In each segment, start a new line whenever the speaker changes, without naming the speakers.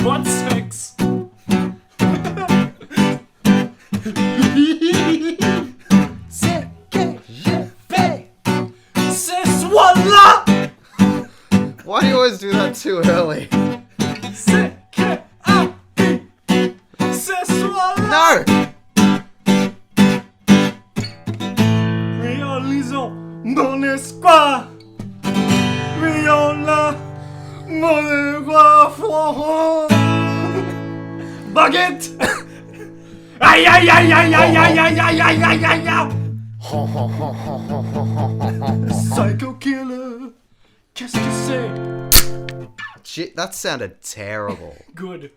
What's sex? C'est que je fais ce soir-là.
Why do you always do that too early?
C'est que ce soir-là.
No!
Réalisons mon espoir. Viola, mon espoir. Baguette. Aïe aïe aïe aïe aïe aïe aïe aïe aïe aïe aïe aïe. Psycho killer. Qu'est-ce que c'est?
Shit, that sounded terrible.
Good.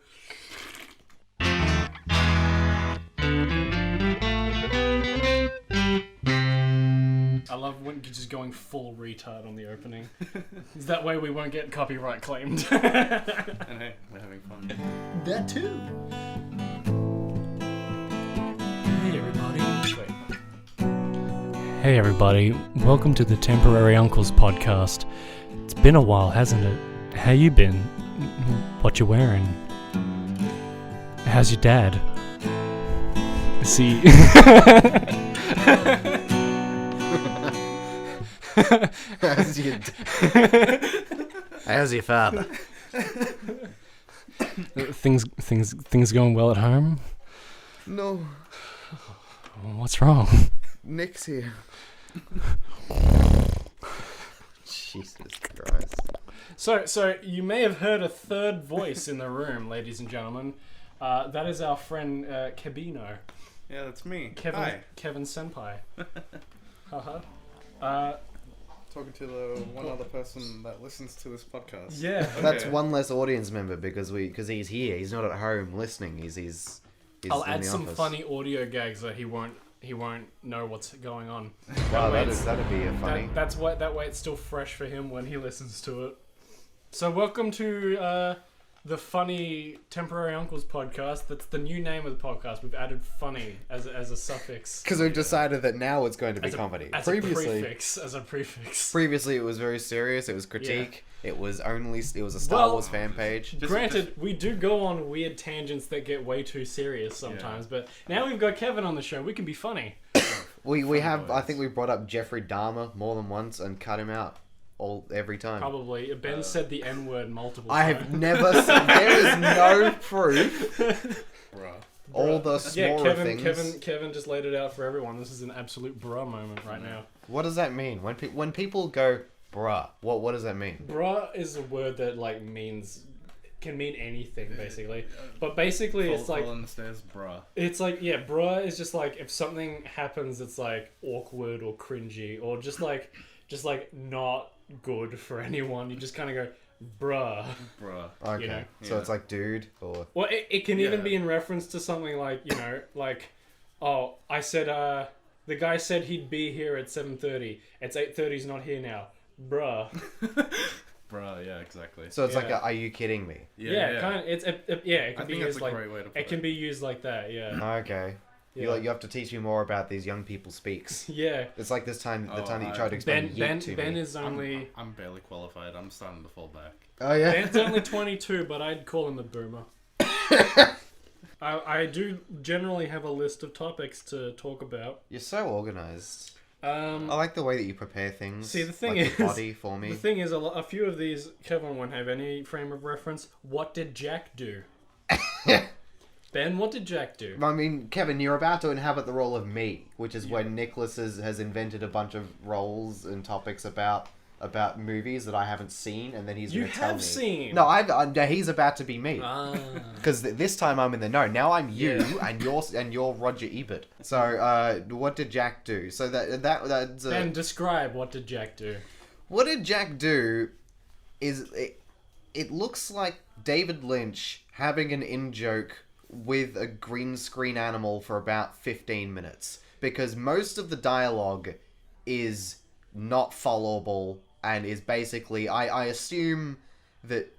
I love when you're just going full retard on the opening. Is that way we won't get copyright claimed?
And hey, we're having fun.
That too. Hey everybody. Hey everybody, welcome to the Temporary Uncles podcast. It's been a while, hasn't it? How you been? What you wearing? How's your dad? See...
How's your father?
Things going well at home?
No,
What's wrong?
Nick's here. Jesus Christ.
So you may have heard a third voice in the room, ladies and gentlemen. That is our friend Cabino.
Yeah, that's me.
Kevin Senpai. Haha.
Talking to the one other person that listens to this podcast.
Yeah.
That's one less audience member because he's here. He's not at home listening. He's
I'll
in
add
the
some
office.
funny audio gags that he won't know what's going on.
Wow,
way
that'd be a funny.
That way it's still fresh for him when he listens to it. So welcome to the Funny Temporary Uncles podcast. That's the new name of the podcast. We've added funny as a suffix.
Because we've decided that now it's going to be
As a
comedy.
As a prefix.
Previously, it was very serious. It was critique. It was a Star Wars fan page.
Granted, we do go on weird tangents that get way too serious sometimes, but now we've got Kevin on the show. We can be funny.
We have. I think we brought up Jeffrey Dahmer more than once and cut him out every time.
Probably. Ben said the N-word multiple
I
times.
have never seen. There is no proof.
Bruh.
All the smaller things.
Kevin just laid it out for everyone. This is an absolute bruh moment right now.
What does that mean? When people go bruh, what does that mean?
Bruh is a word that can mean anything basically. But basically it's like
fall on the stairs, bruh.
it's like bruh is just like if something happens that's like awkward or cringy or just like not good for anyone, you just kind of go bruh.
Okay,
You know?
so it's like dude or
Well, it can even be in reference to something like, like, oh, I said, the guy said he'd be here at 7:30. It's 8:30, he's not here now. Bruh.
Bruh, yeah, exactly.
so it's like
Yeah.
are you kidding me?
Yeah, kind of. It can be
think that's
used
a
like
great way to put
it can be used like that. Yeah.
Okay.
Yeah.
You have to teach me more about these young people speaks.
Yeah.
It's like the time that you
I-
tried to explain
Ben
yeet to
Ben
me.
is only
I'm barely qualified. I'm starting to fall back.
Oh yeah.
Ben's only 22, but I'd call him a boomer. I do generally have a list of topics to talk about.
You're so organized. I
Um,
like the way that you prepare things.
See, the thing
like the
is-
body for me.
the thing is, a few of these Kevin won't have any frame of reference. What did Jack do? Ben, what did Jack do?
I mean, Kevin, you're about to inhabit the role of me, which is when Nicholas has invented a bunch of roles and topics about movies that I haven't seen, and then he's
You
going to tell me.
have seen.
No, he's about to be me.
Ah.
Because this time I'm in the know. Now I'm you,
Yeah.
and you're Roger Ebert. So, what did Jack do? So that's
Ben, describe what did Jack do?
what did Jack do? Is it looks like David Lynch having an in-joke with a green screen animal for about 15 minutes. Because most of the dialogue is not followable and is basically... I assume that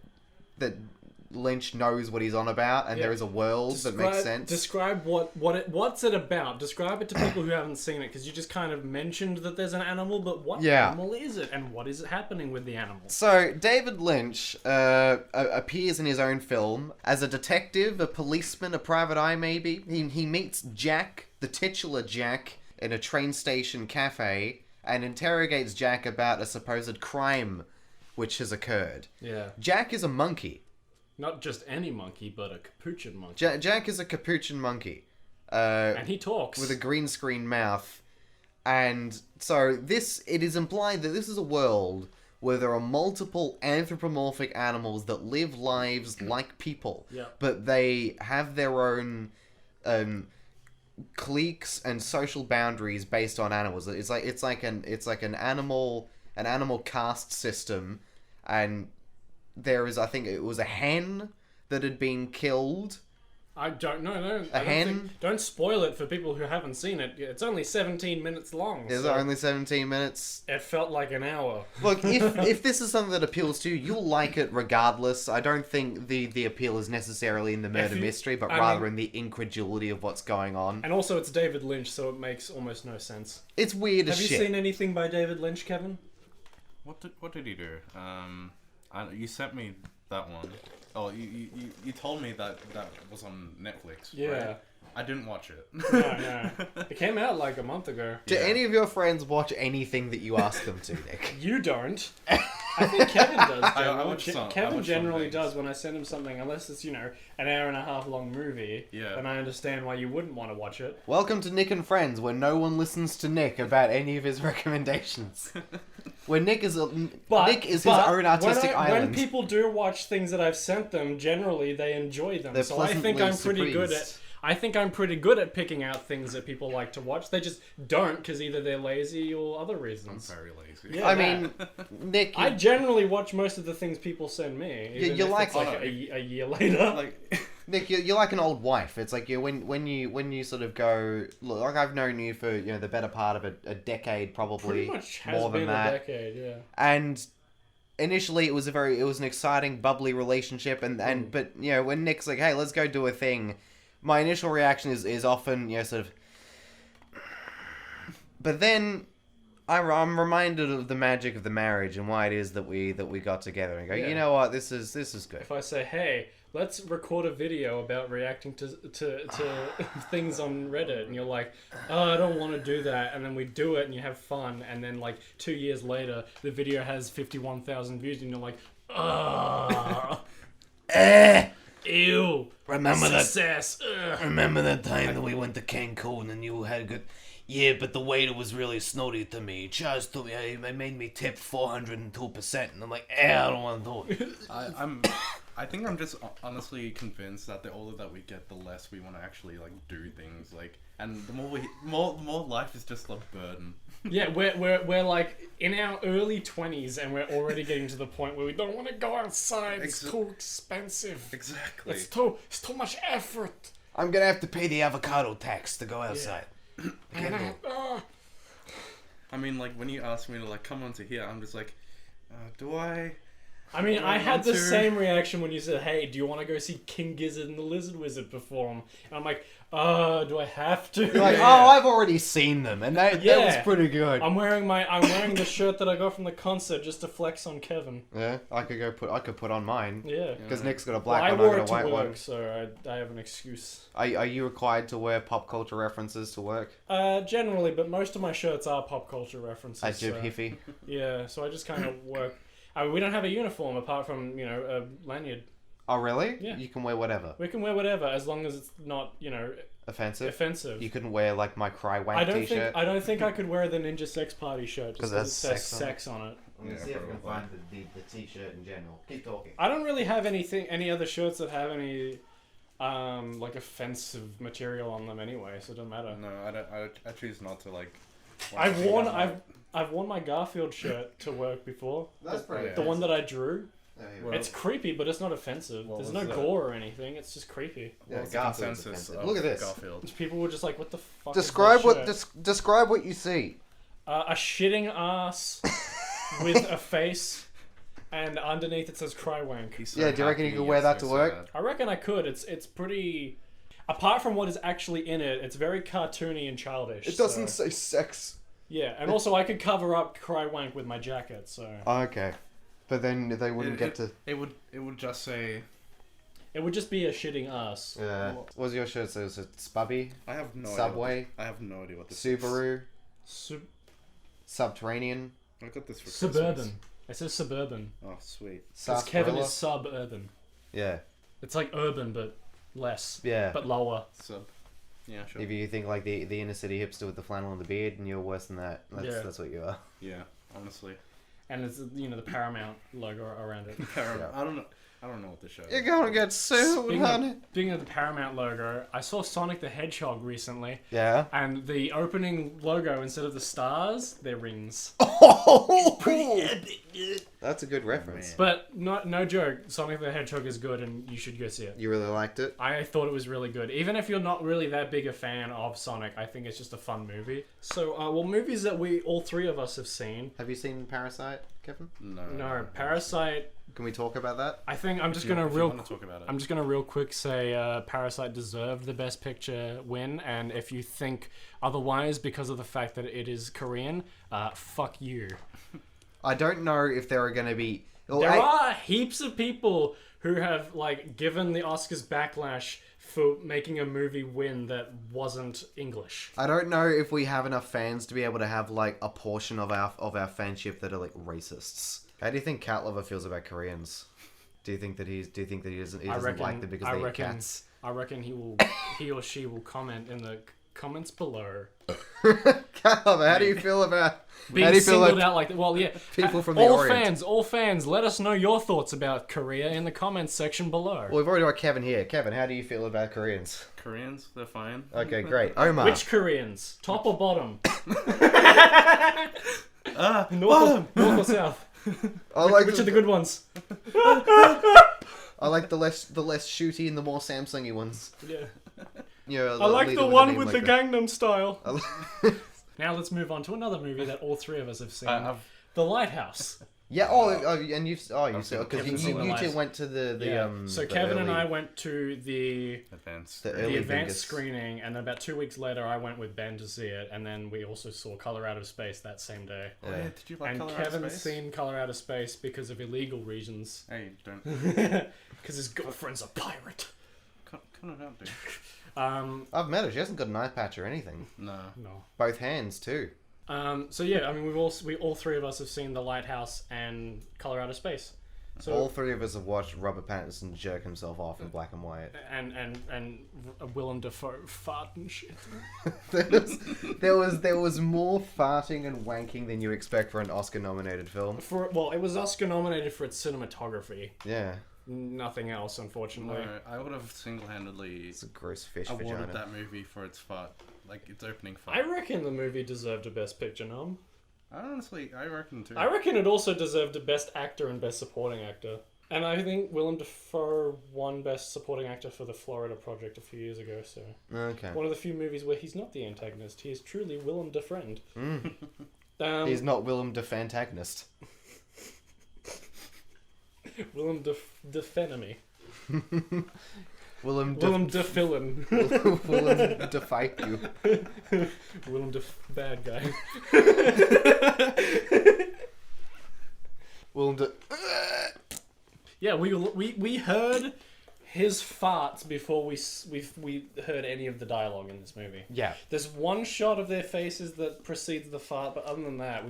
Lynch knows what he's on about, and there is a world that makes sense.
Describe what's it about. Describe it to people who haven't seen it, because you just kind of mentioned that there's an animal, but what animal is it, and what is it happening with the animal?
So, David Lynch appears in his own film as a detective, a policeman, a private eye maybe. He meets Jack, the titular Jack, in a train station cafe, and interrogates Jack about a supposed crime which has occurred.
Yeah.
Jack is a monkey.
Not just any monkey, but a capuchin monkey.
Jack is a capuchin monkey.
And he talks.
With a green screen mouth. And so it is implied that this is a world where there are multiple anthropomorphic animals that live lives like people.
Yeah.
But they have their own cliques and social boundaries based on animals. It's like an animal caste system, and there is, I think it was a hen that had been killed.
I don't know. Don't spoil it for people who haven't seen it. It's only 17 minutes long.
It's only 17 minutes.
It felt like an hour.
Look, if this is something that appeals to you, you'll like it regardless. I don't think the appeal is necessarily in the murder mystery, but rather in the incredulity of what's going on.
And also, it's David Lynch, so it makes almost no sense.
It's weird as shit.
Have you seen anything by David Lynch, Kevin?
What did he do? You sent me that one. Oh, you told me that was on Netflix.
Yeah.
Right? I didn't watch it.
No. It came out like a month ago.
Do any of your friends watch anything that you ask them to, Nick?
You don't. I think Kevin does. Kevin generally
things.
does when I send him something, unless it's, an hour and a half long movie.
Yeah.
Then I understand why you wouldn't want to watch it.
Welcome to Nick and Friends, where no one listens to Nick about any of his recommendations. Where Nick is his own artistic island.
When people do watch things that I've sent them, generally they enjoy them.
They're
so I think I'm pretty good
surprised.
I think I'm pretty good at picking out things that people like to watch. They just don't, because either they're lazy or other
I'm
reasons.
very lazy.
Yeah,
I mean, Nick,
I generally watch most of the things people send me. Even
you
if
like-
it's like a year later.
Nick, you're like an old wife. It's like when you sort of go, look, like I've known you for the better part of a decade, probably
Pretty much has
more
been
than that.
a decade, yeah.
And initially, it was an exciting, bubbly relationship, but when Nick's like, hey, let's go do a thing, my initial reaction is often sort of, but then I'm reminded of the magic of the marriage and why it is that we got together and go,
Yeah.
you know what, this is good.
If I say, hey, let's record a video about reacting to things on Reddit, and you're like, oh, I don't want to do that, and then we do it and you have fun, and then 2 years later the video has 51,000 views and you're like, oh, ew,
Remember
success.
Remember that time that we went to Cancun and you had good... Yeah, but the waiter was really snotty to me. He charged to me, it made me tip 402%. And I'm like, I don't want to do it.
I think I'm just honestly convinced that the older that we get, the less we want to actually do things. And the more life is just a burden.
Yeah, we're in our early 20s and we're already getting to the point where we don't want to go outside. It's too expensive.
Exactly.
It's too much effort.
I'm gonna have to pay the avocado tax to go outside.
I mean, when you ask me to come onto here, I'm just like, do I?
I mean, I had the
to-
same reaction when you said, hey, do you want to go see King Gizzard and the Lizard Wizard perform? And I'm like, do I have to?
You're like, oh, I've already seen them, and that was pretty good.
I'm wearing the shirt that I got from the concert just to flex on Kevin.
Yeah, I could put on mine.
Yeah.
Because Nick's got a
Well,
black
I
one,
wore
I
it
got a
to
white
work,
one.
so I have an excuse.
Are you required to wear pop culture references to work?
Generally, but most of my shirts are pop culture references.
As Jib
so,
Hiffy?
yeah, so I just kind of work. I mean, we don't have a uniform apart from, a lanyard.
Oh, really?
Yeah.
You can wear whatever.
We can wear whatever as long as it's not,
Offensive? You couldn't wear, my Cry Wank
I don't
t-shirt?
think I don't think I could wear the Ninja Sex Party shirt just
'Cause
because it
that's
says
sex
sex on it.
Let me
Yeah,
see if I can
probably.
find the t-shirt in general. Keep talking.
I don't really have any other shirts that have any offensive material on them anyway, so it doesn't matter.
No, I don't. I choose not to
I've worn my Garfield shirt to work before.
That's pretty
Yeah.
The one that I drew.
There you
Well,
go.
It's creepy, but it's not offensive.
What
There's
was
no
that?
gore or anything. It's just creepy.
Yeah,
What's the
Garfield's
consensus
offensive.
of
Look at this.
Garfield?
People were just like, "What the fuck?"
Describe
is that shirt?
describe what you see.
A shitting ass with a face and underneath it says "Cry Wank."
He's so
Yeah, do you reckon you
happy,
could wear
he's
that
so
to work?
sad.
I reckon I could. It's pretty. Apart from what is actually in it, it's very cartoony and childish.
It doesn't
so-
say sex.
Yeah, and also I could cover up "Cry Wank" with my jacket, so
Oh, okay. But then they wouldn't get to.
It would just say.
it would just be a shitting ass.
What was your shirt? So was it Spubby?
I have no
Subway?
idea. I have no idea what this is.
Subaru?
Sub-
Subterranean?
I got this for
suburban.
Christmas.
It says suburban.
Oh, sweet.
Because Kevin
Sarsaparilla?
is suburban.
Yeah.
It's like urban, but less.
Yeah.
But lower.
Sub. Yeah, sure.
If you think like the inner city hipster with the flannel and the beard, and you're worse than that,
Yeah.
that's what you are.
Yeah, honestly.
And it's, the Paramount logo around it.
Yeah.
I don't know what the show is.
You're gonna get sued,
Speaking
honey.
Speaking of the Paramount logo, I saw Sonic the Hedgehog recently,
Yeah.
and the opening logo, instead of the stars, they're rings.
That's a good reference.
Man.
But no joke, Sonic the Hedgehog is good, and you should go see it.
You really liked it?
I thought it was really good. Even if you're not really that big a fan of Sonic, I think it's just a fun movie. So, movies that all three of us have seen.
Have you seen Parasite, Kevin?
No, Parasite.
Can we talk about that?
I think I'm just
If you
gonna
want to talk about it.
I'm just gonna real quick say Parasite deserved the Best Picture win, and if you think otherwise because of the fact that it is Korean, fuck you.
I don't know if there are going to be. Well,
There are heaps of people who have given the Oscars backlash for making a movie win that wasn't English.
I don't know if we have enough fans to be able to have a portion of our fanship that are racists. How do you think Cat Lover feels about Koreans? Do you think that he doesn't like them because they eat cats?
I reckon he or she will comment in the comments below.
Cat Lover, how do you feel about
Being singled out like that. Well, yeah.
people from the
all
Orient?
all fans, let us know your thoughts about Korea in the comments section below.
Well, we've already got Kevin here. Kevin, how do you feel about Koreans?
Koreans, they're fine.
Okay, great. Omar.
Which Koreans? Top or bottom? North or south?
I like
Which are the good ones?
I like the less shooty and the more Samsungy ones.
Yeah.
Yeah,
I like
lead
the
with a
one
name
with
like
the
that.
Gangnam Style.
I li-
Now let's move on to another movie that all three of us have seen.
I've
The Lighthouse.
Yeah. And you saw because
Kevin's seen the
you two
last-
went to the
So
the
Kevin and
early-
I went to the
advanced.
The
the
early
advanced
Vegas.
screening, and then about 2 weeks later, I went with Ben to see it, and then we also saw Color Out of Space that same day.
Oh, yeah, did you like
And
Color Out of
Kevin's
Space?
seen Color Out of Space because of illegal reasons.
Hey, don't.
Because his girlfriend's a pirate.
Cut it out, dude.
I've met her. She hasn't got an eye patch or anything.
No.
No.
Both hands too.
So yeah, I mean, we all three of us have seen The Lighthouse and Color Out of Space. So
All three of us have watched Robert Pattinson jerk himself off in black and white.
and Willem Dafoe fart and shit.
there was more farting and wanking than you expect for an Oscar-nominated film.
It was Oscar nominated for its cinematography.
Yeah,
Nothing else, unfortunately.
No, I would have single-handedly
it's a gross fish
awarded
vagina.
that movie for its fart, its opening fart.
I reckon the movie deserved a Best Picture nom.
I reckon too.
I reckon it also deserved a Best Actor and Best Supporting Actor. And I think Willem Dafoe won Best Supporting Actor for the Florida Project a few years ago, so...
Okay.
One of the few movies where he's not the antagonist. He is truly Willem Defriend.
He's not Willem the Fantagonist.
Willem Defenemy.
Willem
Willem Defillain.
Willem defight you.
Willem Bad Guy.
Willem de...
Yeah, we heard his farts before we heard any of the dialogue in this movie.
Yeah.
There's one shot of their faces that precedes the fart, but other than that,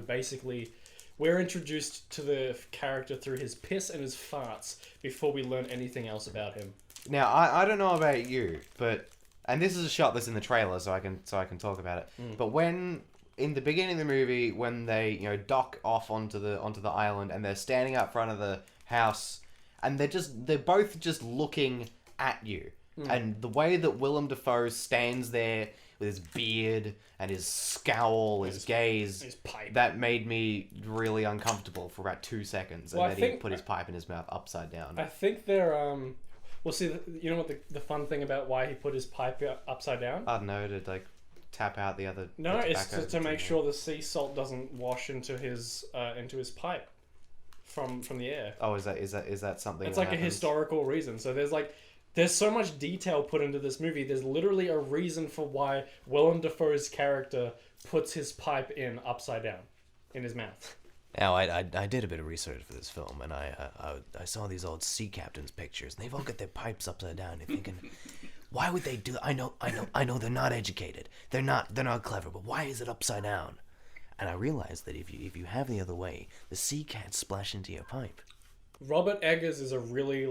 we're introduced to the character through his piss and his farts before we learn anything else about him.
Now, I don't know about you, but... And this is a shot that's in the trailer, so I can talk about it. But when... In the beginning of the movie, when they, dock off onto the island and they're standing up front of the house... And they're both just looking at you. And the way that Willem Dafoe stands there with his beard and his scowl, his gaze,
his pipe.
that made me really uncomfortable for about 2 seconds. And
Well,
then he put his pipe in his mouth upside down.
I think they're well, see, you know what the fun thing about why he put his pipe upside down?
I don't know, to tap out the other.
No,
the
it's
tobacco
to make sure the sea salt doesn't wash into his pipe. from the air.
Oh, is that something?
It's
that
like a
happens?
historical reason. So there's so much detail put into this movie. There's literally a reason for why Willem Dafoe's character puts his pipe in upside down in his mouth.
Now, I did a bit of research for this film, and I saw these old sea captains pictures, and they've all got their pipes upside down. You're thinking, why would they do? I know they're not educated, they're not clever, but why is it upside down? And I realized that if you have the other way, the sea can't splash into your pipe.
Robert Eggers is a really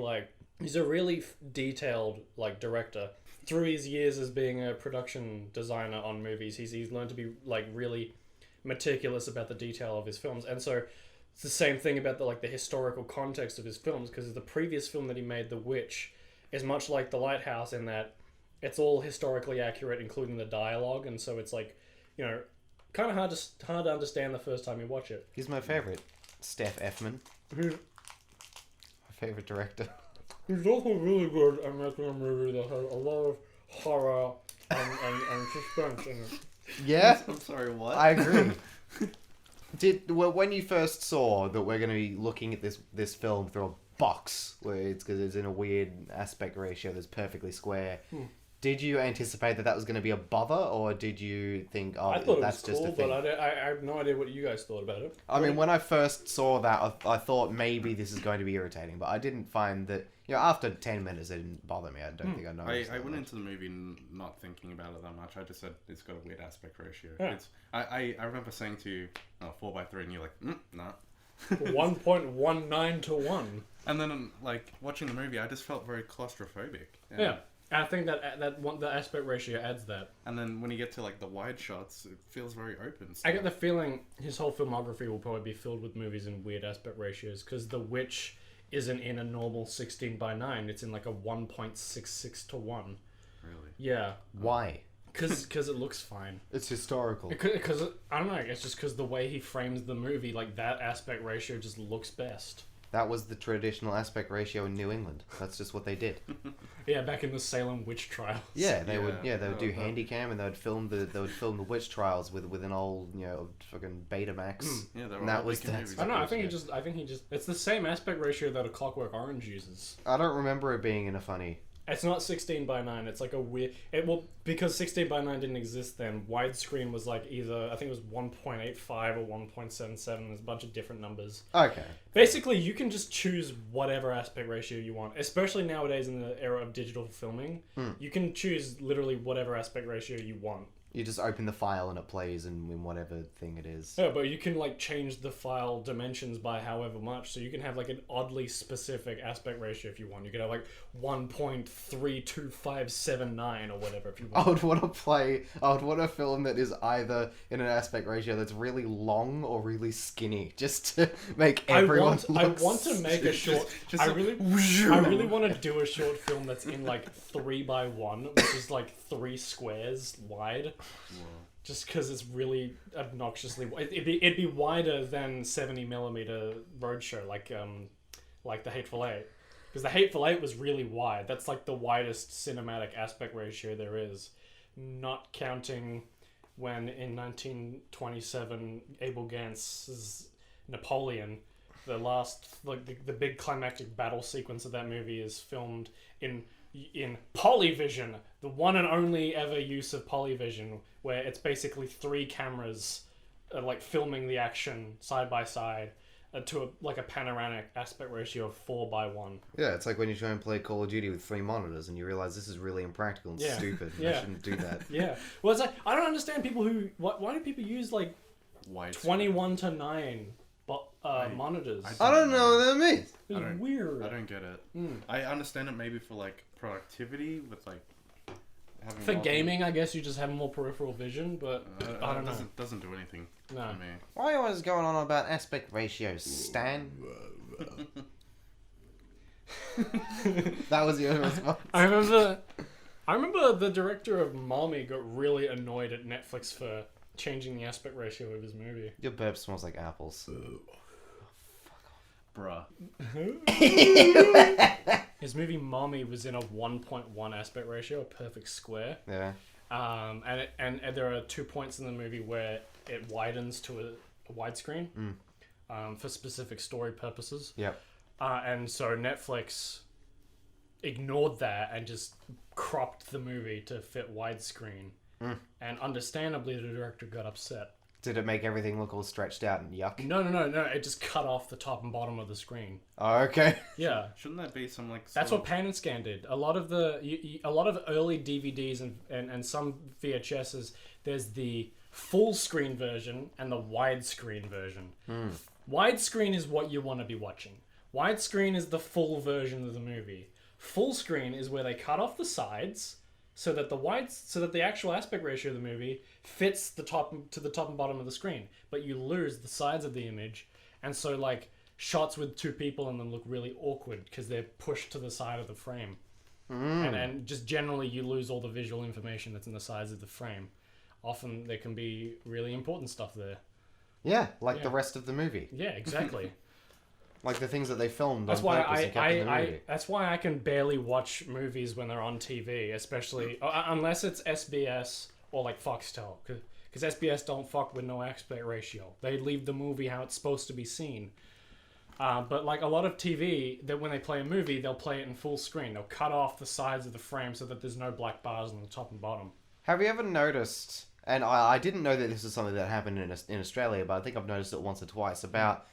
detailed director. Through his years as being a production designer on movies, he's learned to be really meticulous about the detail of his films, and so it's the same thing about the historical context of his films, because the previous film that he made, The Witch, is much like The Lighthouse in that it's all historically accurate, including the dialogue, and so it's kind of hard to understand the first time you watch it.
He's my favorite, Steph Effman,
He's,
my favorite director.
he's also really good at making a movie that has a lot of horror and suspense in it.
Yeah,
I'm sorry, what?
I agree. When you first saw that we're going to be looking at this film through a box, where it's in a weird aspect ratio that's perfectly square, did you anticipate that was going to be a bother, or did you think,
I thought
that's
it was
just
cool,
a thing?
but I have no idea what you guys thought about it.
I mean, when I first saw that, I thought maybe this is going to be irritating, but I didn't find that. After 10 minutes, it didn't bother me. I don't think I noticed.
I went into the movie not thinking about it that much. I just said it's got a weird aspect ratio.
Yeah.
I remember saying to you, 4:3, and you're like, nah.
1.19 to 1.
And then, watching the movie, I just felt very claustrophobic.
Yeah. I think the aspect ratio adds that.
And then when you get to, the wide shots, it feels very open.
I get the feeling his whole filmography will probably be filled with movies in weird aspect ratios, because The Witch isn't in a normal 16:9. It's in a 1.66 to 1.
Really?
Yeah.
Why?
Because it looks fine.
It's historical.
Because, I don't know, it's just because the way he frames the movie, that aspect ratio just looks best.
That was the traditional aspect ratio in New England. That's just what they did.
Yeah, back in the Salem witch trials.
Yeah, they would
Oh,
do Handycam, and they would film the witch trials with an old fucking Betamax.
Yeah, they were
And that
all
was
making
that.
movies.
I don't know, I
of
think
course,
he just it's the same aspect ratio that A Clockwork Orange uses.
I don't remember it being in a funny.
It's not 16:9. It's a weird. Because 16:9 didn't exist then. Widescreen was either, I think it was 1.85 or 1.77. There's a bunch of different numbers.
Okay.
Basically, you can just choose whatever aspect ratio you want. Especially nowadays in the era of digital filming, you can choose literally whatever aspect ratio you want.
You just open the file and it plays in whatever thing it is.
Yeah, but you can change the file dimensions by however much, so you can have an oddly specific aspect ratio if you want. You could have 1.32579 or whatever if you want.
I would want a film that is either in an aspect ratio that's really long or really skinny, just to make everyone
I want to make a short. I really want to do a short film that's in 3x1, which is 3 squares wide.
Whoa.
Just because it's really obnoxiously, it'd be wider than 70mm Roadshow, like the Hateful Eight, because the Hateful Eight was really wide. That's the widest cinematic aspect ratio there is, not counting when in 1927 Abel Gantz's Napoleon, the last the big climactic battle sequence of that movie is filmed in polyvision, the one and only ever use of polyvision, where it's basically 3 cameras filming the action side by side to a panoramic aspect ratio of 4:1.
Yeah, it's like when you try and play Call of Duty with 3 monitors and you realize this is really impractical and stupid. And I shouldn't do that.
Yeah, well, it's I don't understand people who why do people use
Wide
21:9 monitors?
I don't know what that means.
It's weird.
I don't get it. I understand it maybe for productivity with having
For gaming, I guess you just have more peripheral vision, but I don't know.
Doesn't do anything
No.
for me.
Why are you always going on about aspect ratios, Stan? That was your response.
I remember the director of Mommy got really annoyed at Netflix for changing the aspect ratio of his movie.
Your burp smells like apples.
Bruh.
His movie Mommy was in a 1.1 aspect ratio, a perfect square.
Yeah.
And there are 2 points in the movie where it widens to a widescreen. for specific story purposes.
Yep.
And so Netflix ignored that and just cropped the movie to fit widescreen. And understandably, the director got upset.
Did it make everything look all stretched out and yuck?
No. It just cut off the top and bottom of the screen.
Oh, okay.
Yeah.
Shouldn't that be some like?
That's what Pan and Scan did. A lot of early DVDs and some VHSs, there's the full screen version and the widescreen version. Widescreen is what you want to be watching. Widescreen is the full version of the movie. Full screen is where they cut off the sides so that the actual aspect ratio of the movie fits the top and bottom of the screen, but you lose the sides of the image, and so like shots with two people in them look really awkward because they're pushed to the side of the frame, and just generally you lose all the visual information that's in the sides of the frame. Often there can be really important stuff there.
Yeah, like the rest of the movie.
Yeah, exactly.
Like the things that they filmed
That's
on
why
purpose and kept in the movie.
that's why I can barely watch movies when they're on TV, especially unless it's SBS or like Foxtel, because SBS don't fuck with no aspect ratio. They leave the movie how it's supposed to be seen. But like a lot of TV, that when they play a movie, they'll play it in full screen. They'll cut off the sides of the frame so that there's no black bars on the top and bottom.
Have you ever noticed, and I didn't know that this is something that happened in Australia, but I think I've noticed it once or twice, about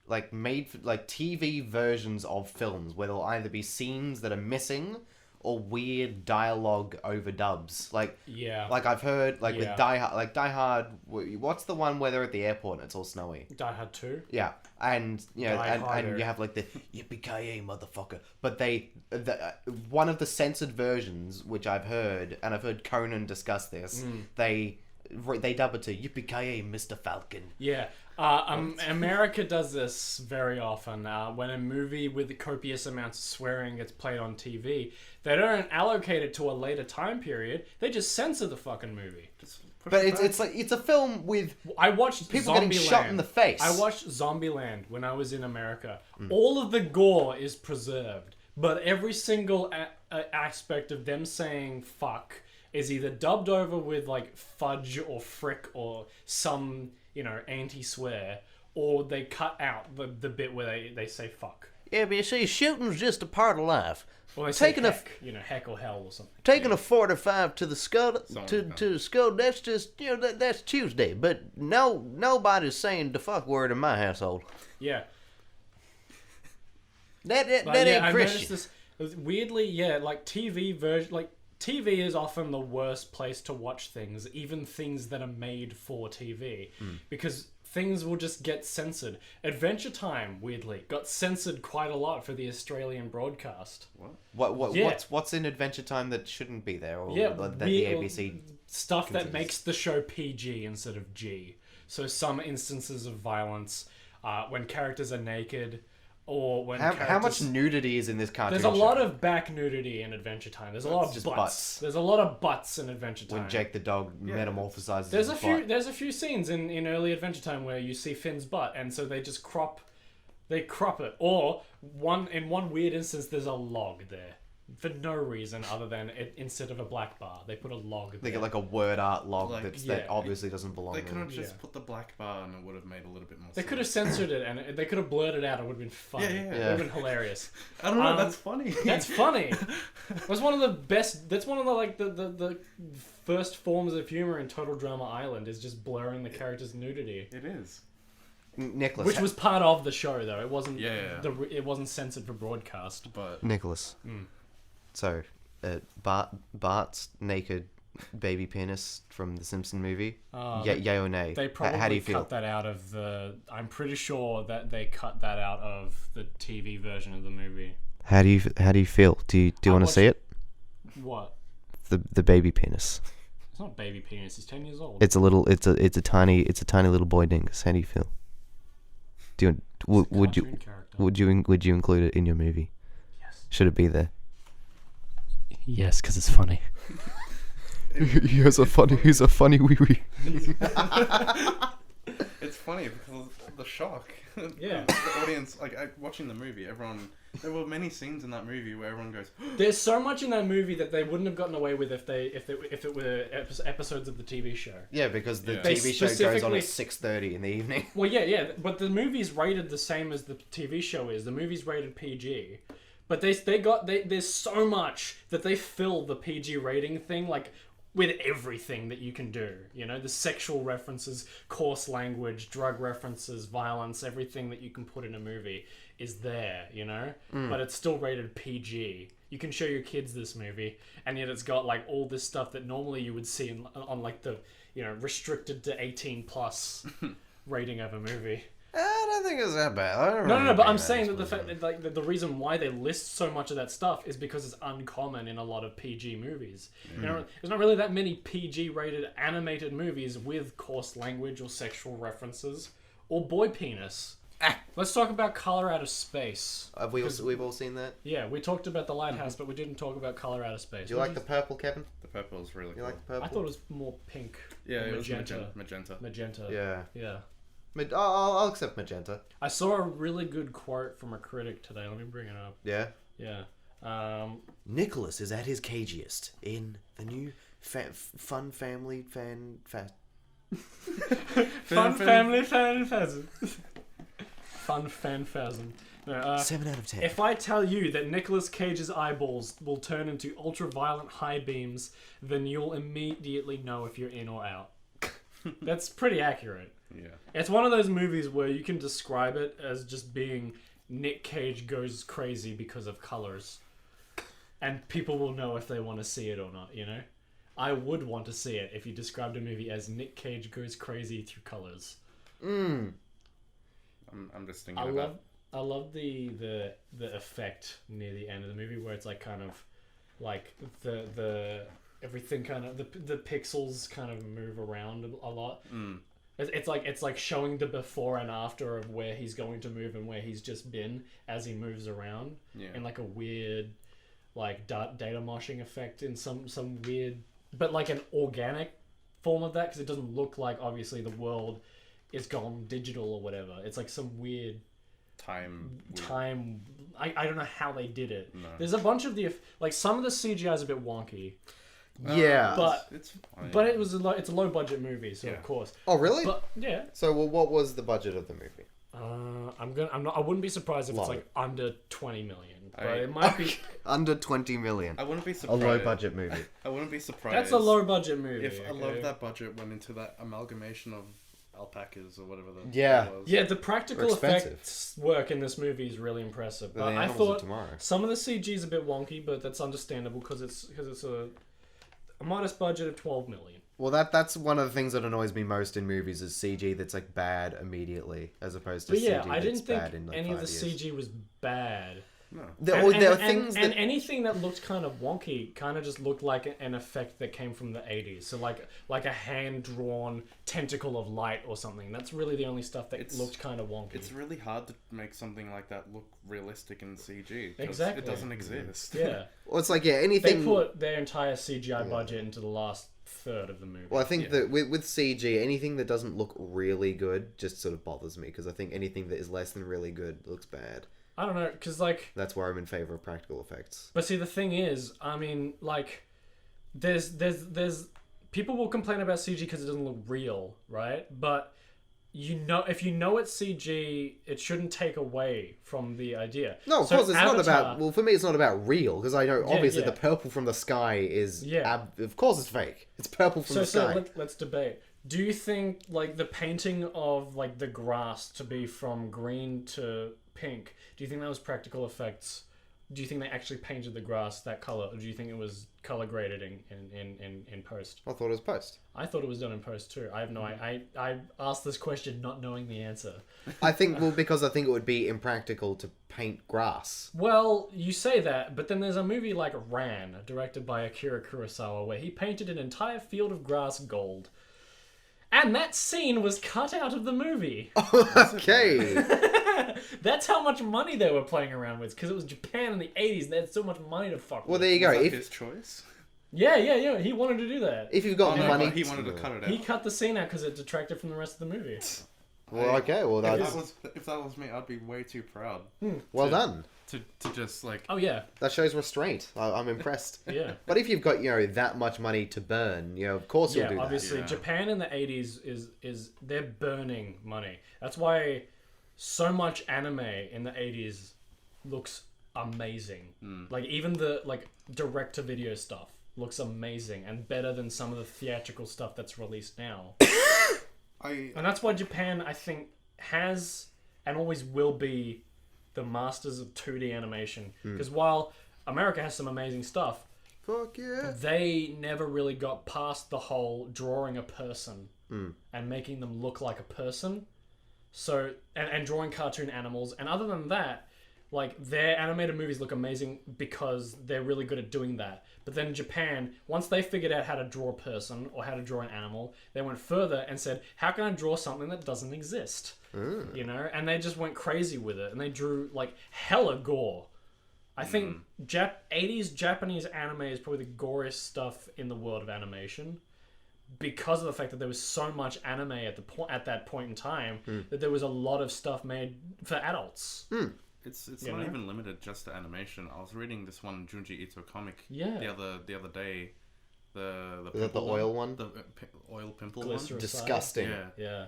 like made for, like TV versions of films where there'll either be scenes that are missing or weird dialogue overdubs. Like I've heard with Die Hard, what's the one where they're at the airport and it's all snowy?
Die Hard 2?
Yeah. And you know, and you have like the
Yippee-ki-yay, motherfucker.
but one of the censored versions, which I've heard, and I've heard Conan discuss this, they dub it to Yippee-ki-yay, Mr. Falcon.
Yeah. America does this very often. When a movie with copious amounts of swearing gets played on TV, they don't allocate it to a later time period. They just censor the fucking movie.
But it's a film with
I watched
people getting shot in the face.
I watched Zombieland when I was in America. All of the gore is preserved, but every single aspect of them saying fuck is either dubbed over with like fudge or frick or some, anti-swear, or they cut out the bit where they say fuck.
Yeah, but you see, shooting's just a part of life.
Or they say heck, heck or hell or something.
Taking a 45 to the skull, to the skull, that's just, that's Tuesday. But nobody's saying the fuck word in my household.
Yeah.
That ain't Christian.
This, weirdly, like TV version, like TV is often the worst place to watch things, even things that are made for TV, because things will just get censored. Adventure Time, weirdly, got censored quite a lot for the Australian broadcast.
What's in Adventure Time that shouldn't be there, or that the ABC
stuff that makes the show PG instead of G. So some instances of violence, when characters are naked. Or when
how much nudity is in this cartoon?
There's a lot of back nudity in Adventure Time. There's a lot of butts. There's a lot of butts in Adventure Time.
When Jake the dog metamorphosizes.
There's a few scenes in early Adventure Time where you see Finn's butt, and so they just crop it. Or in one weird instance, there's a log there for no reason other than instead of a black bar, they put a log there.
They get like a word art log that obviously doesn't belong.
They could have just put the black bar and it would have made a little bit more sense.
They could have censored it and they could have blurred it out. It would have been funny. It would have been hilarious.
I don't know. That's funny.
That's funny. That's one of the best. That's one of the first forms of humor in Total Drama Island is just blurring the characters' nudity.
It is.
Nicholas,
which was part of the show though. It wasn't. It wasn't censored for broadcast.
But
Nicholas. So, Bart's naked baby penis from the Simpson movie. Yay or nay?
They probably
how do you feel?
cut that out of the. I'm pretty sure that they cut that out of the TV version of the movie.
How do you feel? Do you want to see it?
What?
The baby penis.
It's not baby penis. He's 10 years old.
It's a tiny little boy dingus. How do you feel? Would you include it in your movie?
Yes.
Should it be there?
Yes, because it's funny.
Here's a funny wee wee.
It's funny because of the shock.
Yeah.
The audience, like watching the movie, there were many scenes in that movie where everyone goes,
There's so much in that movie that they wouldn't have gotten away with if it were episodes of the TV show.
Yeah, because the
Yeah.
They
TV show goes on
specifically-
at 6:30 in the evening.
Well, yeah, but the movie's rated the same as the TV show is. The movie's rated PG, but there's so much that they fill the PG rating thing like with everything that you can do. You know, the sexual references, coarse language, drug references, violence, everything that you can put in a movie is there. You know, but it's still rated PG. You can show your kids this movie, and yet it's got like all this stuff that normally you would see on like the restricted to 18 plus rating of a movie.
I don't think it's that bad. I don't
No,
remember
but I'm
that
saying that the
explicitly.
fact that like the reason why they list so much of that stuff is because it's uncommon in a lot of PG movies. You know, there's not really that many PG rated animated movies with coarse language or sexual references or boy penis. Let's talk about Color Out of Space.
Have we've all seen that?
Yeah, we talked about the Lighthouse, but we didn't talk about Color Out of Space.
Do you like the purple, Kevin?
the purple is really
You
cool.
like the purple?
I thought it was more pink.
Yeah,
or
it was
magenta.
magenta.
Magenta.
Yeah.
Yeah.
I'll accept magenta.
I saw a really good quote from a critic today. Let me bring it up.
Yeah.
Yeah.
Nicholas is at his cagiest in the new Fun Family Fan Fast.
Fun family fanphasm. Fun fanphasm. No,
7 out of 10.
if I tell you that Nicolas Cage's eyeballs will turn into ultraviolet high beams, then you'll immediately know if you're in or out. That's pretty accurate.
Yeah.
It's one of those movies where you can describe it as just being Nick Cage goes crazy because of colors. And people will know if they want to see it or not, you know? I would want to see it if you described a movie as Nick Cage goes crazy through colors.
I'm just thinking about.
I love the effect near the end of the movie where it's like kind of like the everything kind of the pixels kind of move around a lot. It's like showing the before and after of where he's going to move and where he's just been as he moves around in like a weird like data moshing effect in some weird but like an organic form of that because it doesn't look like obviously the world is gone digital or whatever. It's like some weird
time.
I don't know how they did it.
No.
There's a bunch of like some of the CGI is a bit wonky,
Yeah.
but
It's fine.
but it's a low budget movie, so
Yeah.
of course.
Oh, really?
But yeah,
So, well, what was the budget of the movie?
I wouldn't be surprised if it's
Low.
like under 20 million, but
I-
it might be.
Under 20 million.
I wouldn't be
A
surprised.
low budget movie.
I wouldn't be surprised.
That's a low budget movie.
If a lot
okay?
of that budget went into that amalgamation of alpacas or whatever the
Yeah.
it was.
Yeah, the practical
They're expensive.
effects work in this movie is really impressive.
The
But I
Animals of
thought
Tomorrow.
some of the CG is a bit wonky, but that's understandable because it's a modest budget of 12 million.
Well, that's one of the things that annoys me most in movies is CG that's like bad immediately as opposed to
But yeah,
CG
I didn't
that's
think
bad in like
any of
5
the
years.
CG was bad.
No.
There
And-
are
and-
things
and
that
anything that looked kind of wonky kind of just looked like an effect that came from the 80s. So like a hand-drawn tentacle of light or something. That's really the only stuff that
It's-
looked kind of wonky.
It's really hard to make something like that look realistic in CG. 'cause
Exactly.
It doesn't exist.
Yeah.
well, it's like
They
anything.
put their entire CGI budget into the last third of the movie.
Well, I think
Yeah.
that with CG, anything that doesn't look really good just sort of bothers me because I think anything that is less than really good looks bad.
I don't know, because like...
That's where I'm in favor of practical effects.
But see, the thing is, I mean, like, there's people will complain about CG because it doesn't look real, right? But you know, if you know it's CG, it shouldn't take away from the idea.
No, of
So
course it's not
Avatar-
about. Well, for me, it's not about real because I know obviously
yeah.
the purple from the sky is.
Yeah.
Of course, it's fake. It's purple from the sky.
Let's debate. Do you think like the painting of like the grass to be from green to pink? Do you think that was practical effects? Do you think they actually painted the grass that color, or do you think it was color graded in post?
I thought it was post.
I thought it was done in post too. I have no. I asked this question not knowing the answer.
I think because I think it would be impractical to paint grass.
Well, you say that, but then there's a movie like Ran, directed by Akira Kurosawa, where he painted an entire field of grass gold. And that scene was cut out of the movie.
Okay.
That's how much money they were playing around with, because it was Japan in the 80s. They had so much money to fuck
Well,
with.
there you go.
Was that
If
his choice?
Yeah. He wanted to do that.
you've got
Oh, no,
money,
but he wanted to cut it out.
He cut the scene out because it detracted from the rest of the movie.
Well, okay. Well,
If that was me, I'd be way too proud
well
to-
done.
to just like.
Oh yeah,
That shows restraint. I'm impressed.
yeah.
But if you've got that much money to burn, of course you'll do
Obviously,
Yeah.
Japan in the 80s is they're burning money. That's why so much anime in the 80s looks amazing. Like even the direct to video stuff looks amazing and better than some of the theatrical stuff that's released now. And that's why Japan, I think, has and always will be the masters of 2D animation. Because while America has some amazing stuff,
Fuck yeah.
they never really got past the whole drawing a person and making them look like a person. So and drawing cartoon animals. And other than that, their animated movies look amazing because they're really good at doing that. But then Japan, once they figured out how to draw a person or how to draw an animal, they went further and said, how can I draw something that doesn't exist? And they just went crazy with it. And they drew hella gore. I think 80s Japanese anime is probably the goriest stuff in the world of animation, because of the fact that there was so much anime at that point in time that there was a lot of stuff made for adults.
It's not even limited just to animation. I was reading this one Junji Ito comic the other day. The
Is that the oil one?
The oil pimple
Glycericide.
one.
Disgusting.
Yeah.
Yeah.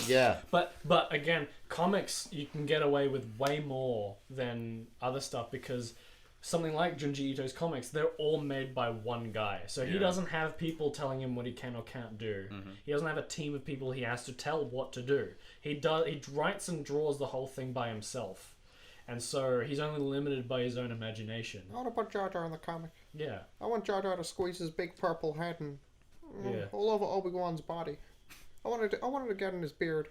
Yeah.
But again, comics, you can get away with way more than other stuff because something like Junji Ito's comics, they're all made by one guy. So he doesn't have people telling him what he can or can't do. He doesn't have a team of people he has to tell what to do. He writes and draws the whole thing by himself. And so he's only limited by his own imagination.
I want to put Jar Jar in the comic.
Yeah.
I want Jar Jar to squeeze his big purple head and all over Obi-Wan's body. I wanted to get in his beard.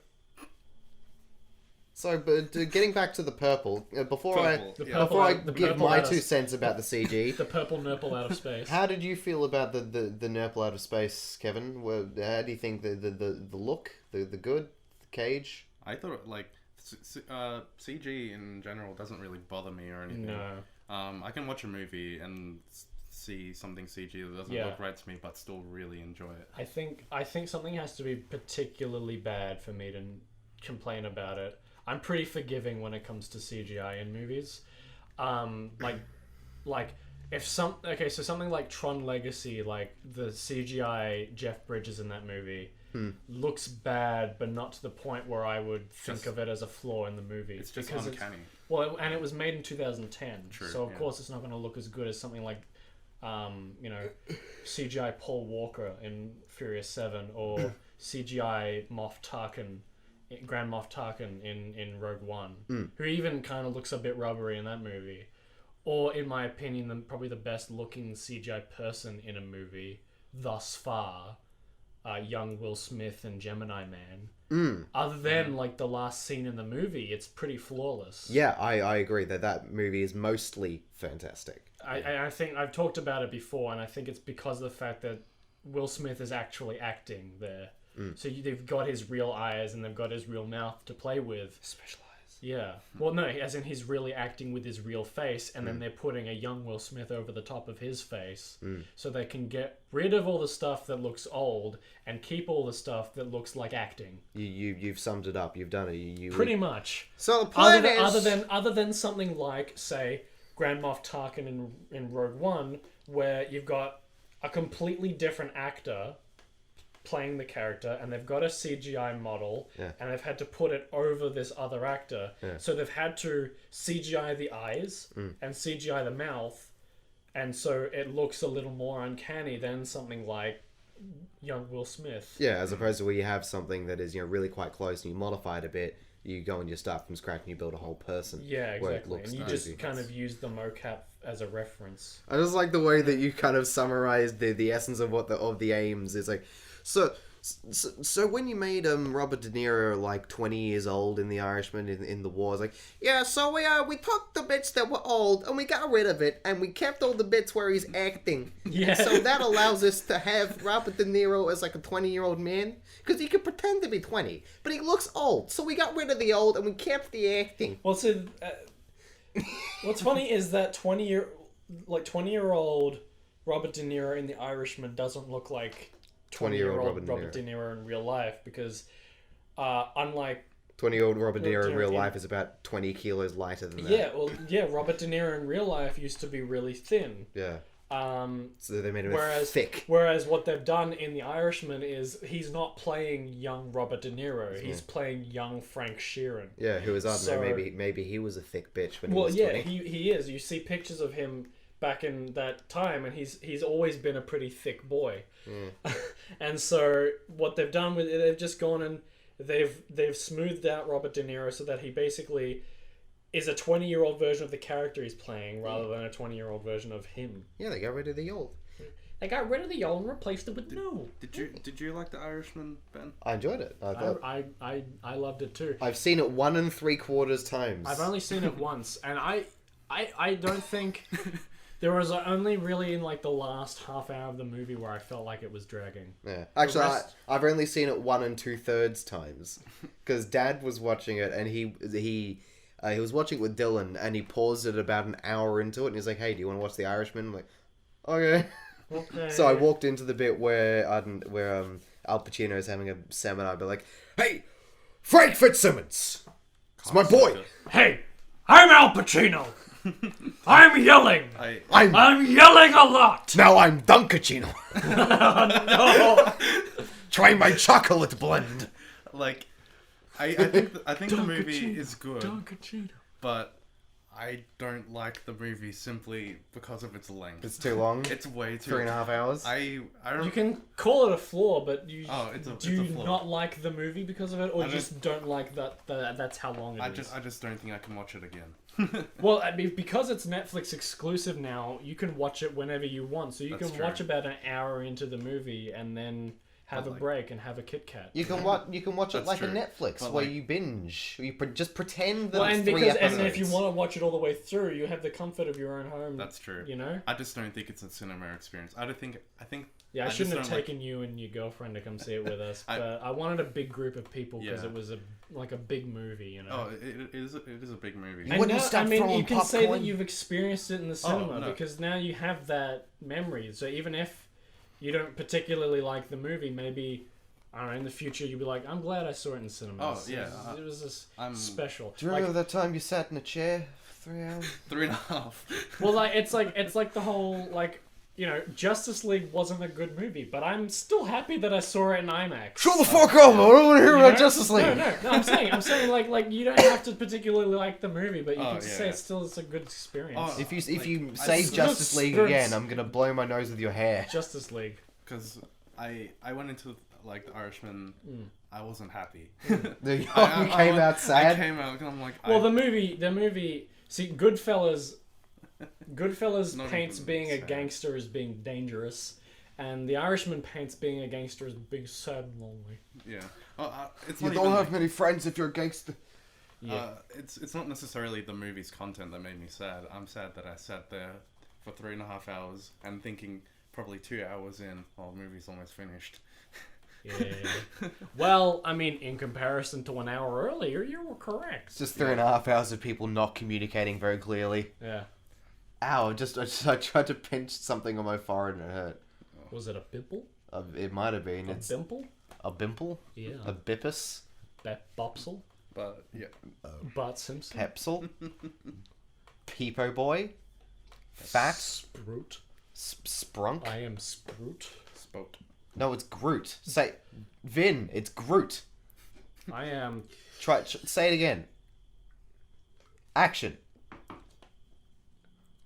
So, but getting back to the purple, before
The
I
purple
give my
out of-
2 cents about the CG,
The purple nurple out of space.
how did you feel about the Nurple out of space, Kevin? How do you think the look, the good, the cage?
I thought CG in general doesn't really bother me or anything.
No.
I can watch a movie and see something CG that doesn't look right to me, but still really enjoy it.
I think something has to be particularly bad for me to complain about it. I'm pretty forgiving when it comes to CGI in movies. If something like Tron Legacy, like the CGI Jeff Bridges in that movie, looks bad, but not to the point where I would think of it as a flaw in the movie.
It's just
because
uncanny.
And it was made in 2010,
True,
so of course it's not going to look as good as something like, CGI Paul Walker in Furious 7 or CGI Grand Moff Tarkin in Rogue One, who even kind of looks a bit rubbery in that movie. Or, in my opinion, probably the best looking CGI person in a movie thus far, young Will Smith and Gemini Man. Other than the last scene in the movie, it's pretty flawless.
Yeah, I agree that movie is mostly fantastic.
I think I've talked about it before, and I think it's because of the fact that Will Smith is actually acting there. So they've got his real eyes and they've got his real mouth to play with.
Special eyes.
Yeah. Well, no, as in he's really acting with his real face, and then they're putting a young Will Smith over the top of his face, so they can get rid of all the stuff that looks old and keep all the stuff that looks like acting.
You've summed it up. You've done it. You
Pretty much.
So the point
Other than something like, say, Grand Moff Tarkin in Rogue One, where you've got a completely different actor playing the character, and they've got a CGI model, and they've had to put it over this other actor. So they've had to CGI the eyes and CGI the mouth, and so it looks a little more uncanny than something like young Will Smith.
Yeah, as opposed to where you have something that is really quite close and you modify it a bit. You go and you start from scratch and you build a whole person.
Yeah,
where it
exactly.
looks
And you
crazy.
just kind of use the mocap as a reference.
I just like the way that you kind of summarized the essence of the aims. It's like, so when you made Robert De Niro 20 years old in The Irishman in the war, it's like, yeah, so we took the bits that were old and we got rid of it and we kept all the bits where he's acting.
Yeah.
So that allows us to have Robert De Niro as a 20-year-old man because he can pretend to be 20, but he looks old. So we got rid of the old and we kept the acting.
Well, so what's funny is that 20-year-old Robert De Niro in The Irishman doesn't look like 20-year-old Robert De Niro in real life, because unlike
20-year-old Robert De Niro in real
Yeah.
life is about 20 kilos lighter than that.
Robert De Niro in real life used to be really thin.
Yeah.
Um,
So they made him
whereas
thick.
whereas what they've done in The Irishman is he's not playing young Robert De Niro. He's playing young Frank Sheeran.
Yeah, who was, I don't
So-
know, maybe he was a thick bitch when he
Well,
was
yeah,
20.
he is. You see pictures of him back in that time, and he's always been a pretty thick boy. And so what they've done with it, they've just gone and they've smoothed out Robert De Niro so that he basically is a 20-year-old version of the character he's playing rather than a 20-year-old version of him.
Yeah, they got rid of the old.
They got rid of the old and replaced it with new.
Did you like The Irishman, Ben?
I enjoyed it. I thought
I loved it too.
I've seen it 1 3/4 times.
I've only seen it once, and I don't think there was only really in like the last half hour of the movie where I felt like it was dragging.
Yeah, actually,
rest-
I've only seen it 1 2/3 times because Dad was watching it and he was watching it with Dylan and he paused it about an hour into it and he's like, "Hey, do you want to watch The Irishman?" I'm like, "Okay."
Okay.
So I walked into the bit where Al Pacino is having a seminar, but like, "Hey, Frank Fitzsimmons, it's my boy.
Hey, I'm Al Pacino. I'm yelling. I'm yelling a lot.
Now I'm Dunkachino.
No.
Try my chocolate blend."
Like, I think the movie is good,
Dunkachino.
but I don't like the movie simply because of its length.
It's too long.
It's way too
3.5 hours.
I don't.
You can call it a flaw, but do
it's a
you
flaw.
not like the movie because of it, or
I
you just don't like that's how long it is?
I just don't think I can watch it again.
Well, I mean, because it's Netflix exclusive now, you can watch it whenever you want. So you
That's
can
true.
watch about an hour into the movie and then have a
like-
break and have a Kit Kat.
You can watch it
That's
like
true.
a Netflix
But
where
like-
you binge. You just pretend that
Well,
it's
and
3
because
episodes.
and if you want to watch it all the way through, you have the comfort of your own home.
That's true.
You know.
I just don't think it's a cinema experience. I think.
Yeah, I
just
shouldn't have
don't like-
taken you and your girlfriend to come see it with us,
I-
but I wanted a big group of people because
Yeah.
it was a big movie, you know.
Oh, it is a big movie.
You wouldn't stop
you
throwing
can say that
popcorn?
you've experienced it in the cinema
no.
because now you have that memory. So even if you don't particularly like the movie, maybe I don't know, in the future you'll be like, I'm glad I saw it in cinema.
Oh, yeah,
it was just
I'm-
special.
Do you remember that time you sat in a chair for 3 hours?
3.5.
Well, it's like the whole Justice League wasn't a good movie, but I'm still happy that I saw it in IMAX.
Shut the fuck up! I don't want to hear
You
about
know?
Justice League.
No, I'm saying like you don't have to particularly like the movie, but you
Oh,
can just
yeah.
say it's a good experience.
Oh,
If you
Like,
say
I-
Justice League
Spurs.
again, I'm gonna blow my nose with your hair.
Justice League.
Because I went into like The Irishman. I wasn't happy.
You came out
I
sad.
came out and I'm like,
Well, the movie. See, Goodfellas
Not
paints
even
being a
sad.
gangster as being dangerous, and The Irishman paints being a gangster as being sad and lonely.
yeah. It's
You
not
don't
even,
have many friends if you're a gangster.
Yeah.
it's not necessarily the movie's content that made me sad. I'm sad that I sat there for 3.5 hours and thinking probably 2 hours in, oh, the movie's almost finished.
Yeah. Well, I mean, in comparison to 1 hour earlier, you were correct.
It's just 3.5 hours of people not communicating very clearly.
Yeah.
Ow! I tried to pinch something on my forehead and it hurt.
Was it a pimple?
It might have been.
A
It's
pimple?
a bimple,
Yeah.
a bippus,
Bopsel?
But yeah,
Bart Simpson?
pepsil, peepo boy, fat,
Sprout.
sprunk.
I am Sprout.
spoke.
No, it's Groot. Say, Vin, it's Groot.
I am...
Say it again. Action.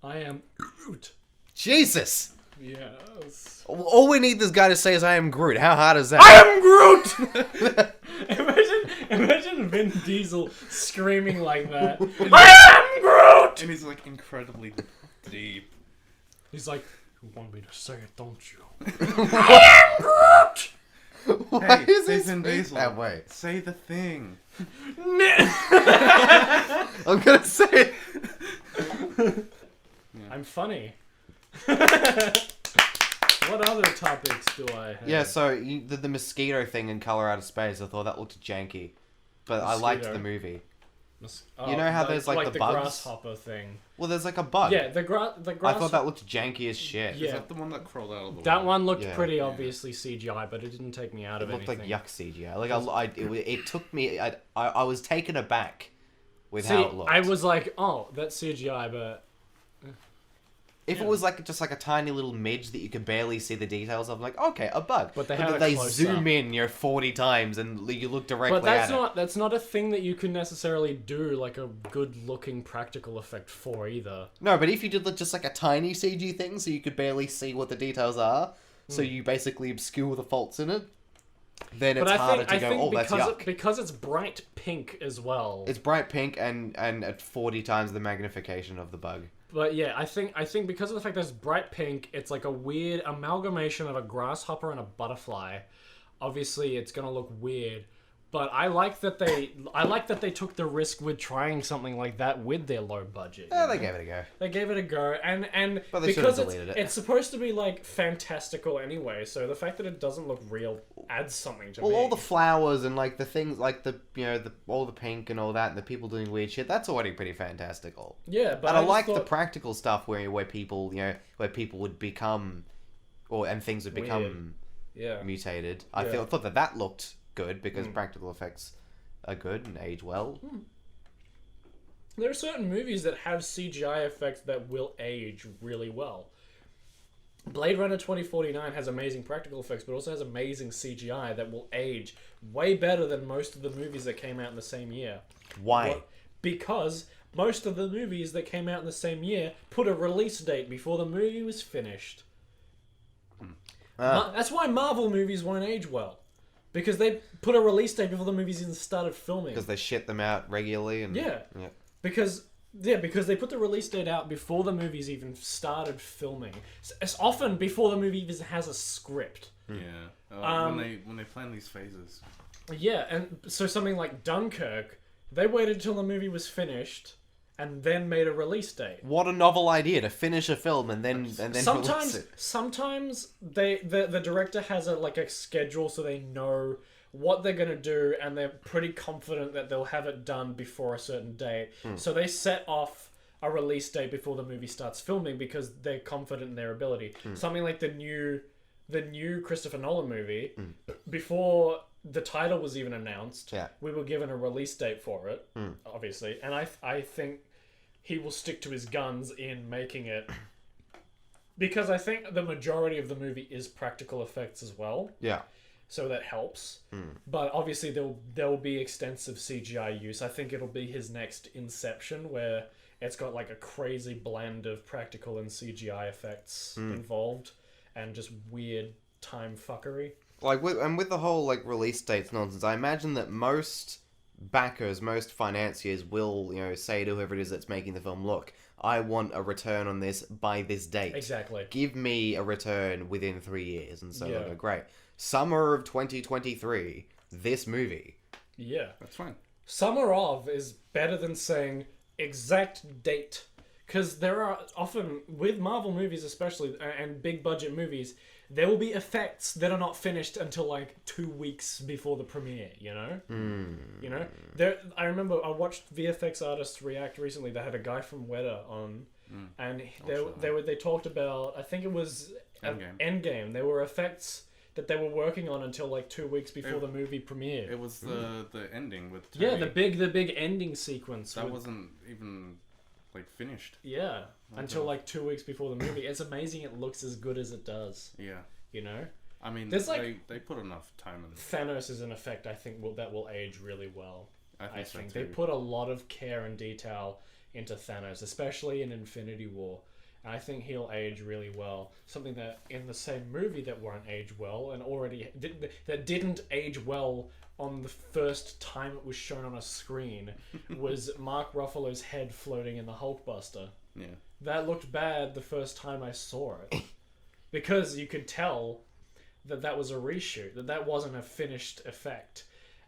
I am Groot.
Jesus!
Yes.
All we need this guy to say is I am Groot. How hard is that?
I am Groot! imagine Vin Diesel screaming like that. I am Groot!
And he's like incredibly deep.
He's like, you want me to say it, don't you?
Why
Hey,
is he
Vin
speak
Diesel.
that way?
Say the thing.
I'm gonna say it.
I'm funny. What other topics do I have?
Yeah, so the mosquito thing in Color Out of Space, I thought that looked janky. But I liked
Mosquito.
the movie. You know how there's, like, the bugs?
grasshopper thing.
Well, there's like a bug.
Yeah, the grass.
I thought that looked janky as shit.
Yeah.
Is that the one that crawled out of the
That
wall?
one looked
Yeah.
pretty obviously CGI, but it didn't take me out
It
of
looked
anything.
like yuck CGI. Like it took me. I was taken aback with
See,
how it looked.
I was like, oh, that's CGI, but
If it was like just like a tiny little midge that you could barely see the details of, like, okay, a bug.
But they
then
had a
they
close-up.
zoom in, 40 times, and you look directly
but that's
at
not that's not a thing that you can necessarily do like a good looking practical effect for either.
it. No, but if you did just like a tiny CG thing, so you could barely see what the details are, so you basically obscure the faults in it, then it's harder to go, oh, that's yuck.
Because it's bright pink as well.
It's bright pink and at 40 times the magnification of the bug.
But yeah, I think because of the fact that it's bright pink, it's like a weird amalgamation of a grasshopper and a butterfly. Obviously, it's gonna look weird, but I like that they took the risk with trying something like that with their low budget.
Yeah, they gave it a go.
They gave it a go, and
But they
because
should've deleted it.
it's supposed to be like fantastical anyway, so the fact that it doesn't look real adds something to
Well,
me.
all the flowers and like the things, like all the pink and all that, and the people doing weird shit. That's already pretty fantastical.
yeah, but
And I
just
like
thought,
the practical stuff where people would become, and things would become
yeah.
mutated. I
Yeah.
thought that looked good because practical effects are good and age well.
There are certain movies that have CGI effects that will age really well. Blade Runner 2049 has amazing practical effects, but also has amazing CGI that will age way better than most of the movies that came out in the same year.
Why?
Because most of the movies that came out in the same year put a release date before the movie was finished. That's why Marvel movies won't age well. Because they put a release date before the movies even started filming.
Because they shit them out regularly and
Yeah. Because they put the release date out before the movies even started filming. It's often before the movie even has a script.
Yeah. When they plan these phases.
Yeah, and so something like Dunkirk, they waited till the movie was finished and then made a release date.
What a novel idea to finish a film and then release it.
Sometimes the director has a schedule so they know what they're gonna do and they're pretty confident that they'll have it done before a certain date. So they set off a release date before the movie starts filming because they're confident in their ability. Something like the new Christopher Nolan movie, before the title was even announced, we were given a release date for it, obviously, and I think he will stick to his guns in making it, because I think the majority of the movie is practical effects as well.
Yeah.
So that helps. But obviously there will be extensive CGI use. I think it'll be his next Inception, where it's got like a crazy blend of practical and CGI effects involved, and just weird time fuckery.
Like with the whole release dates nonsense, I imagine that most backers, most financiers will say to whoever it is that's making the film, look, I want a return on this by this date.
Exactly.
Give me a return within 3 years, and so
Yeah.
they'll go, great. Summer of 2023, this movie.
Yeah.
That's fine.
Summer of is better than saying exact date. Because there are often, with Marvel movies especially, and big budget movies, there will be effects that are not finished until 2 weeks before the premiere, You know? I remember I watched VFX artists react recently. They had a guy from Weta on, and they talked about, I think it was Endgame. There were effects that they were working on until 2 weeks before the movie premiered.
It was the ending with Tony.
Yeah, the big ending sequence.
That wasn't even finished.
Yeah, until 2 weeks before the movie. It's amazing it looks as good as it does.
Yeah. I mean,
There's
they put enough time in.
Thanos is an effect I think that will age really well.
I think
they put a lot of care and detail into Thanos, especially in Infinity War. And I think he'll age really well. Something that in the same movie that won't age well and that didn't age well on the first time it was shown on a screen was Mark Ruffalo's head floating in the Hulkbuster.
Yeah.
That looked bad the first time I saw it. Because you could tell that was a reshoot, that wasn't a finished effect.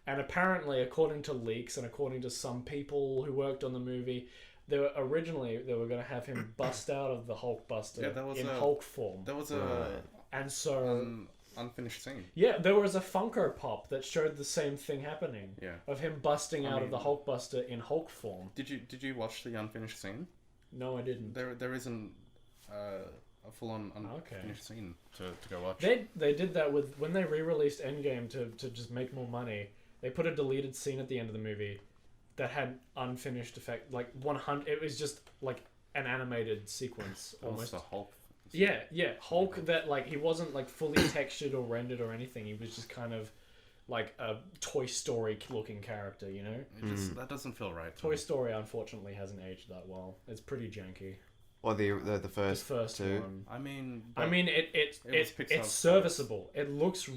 And apparently, according to leaks and according to some people who worked on the movie, they were going to have him bust out of the Hulkbuster in Hulk form.
That was a...
And so...
unfinished scene.
Yeah, there was a Funko Pop that showed the same thing happening.
Yeah.
Of him busting out of the
mean-
Hulkbuster in Hulk form.
Did you watch the unfinished scene?
No, I didn't.
There isn't a full-on unfinished scene to go watch.
They did that with when they re-released Endgame to just make more money. They put a deleted scene at the end of the movie that had unfinished effect, like 100. It was just like an animated sequence almost.
The Hulk.
Yeah, Hulk that like he wasn't like fully textured or rendered or anything. He was just kind of like a Toy Story looking character, you know?
That doesn't feel right.
Toy Story unfortunately hasn't aged that well. It's pretty janky.
Or the
The
first
first
two.
one.
I mean,
It's
Pixar's
serviceable. It looks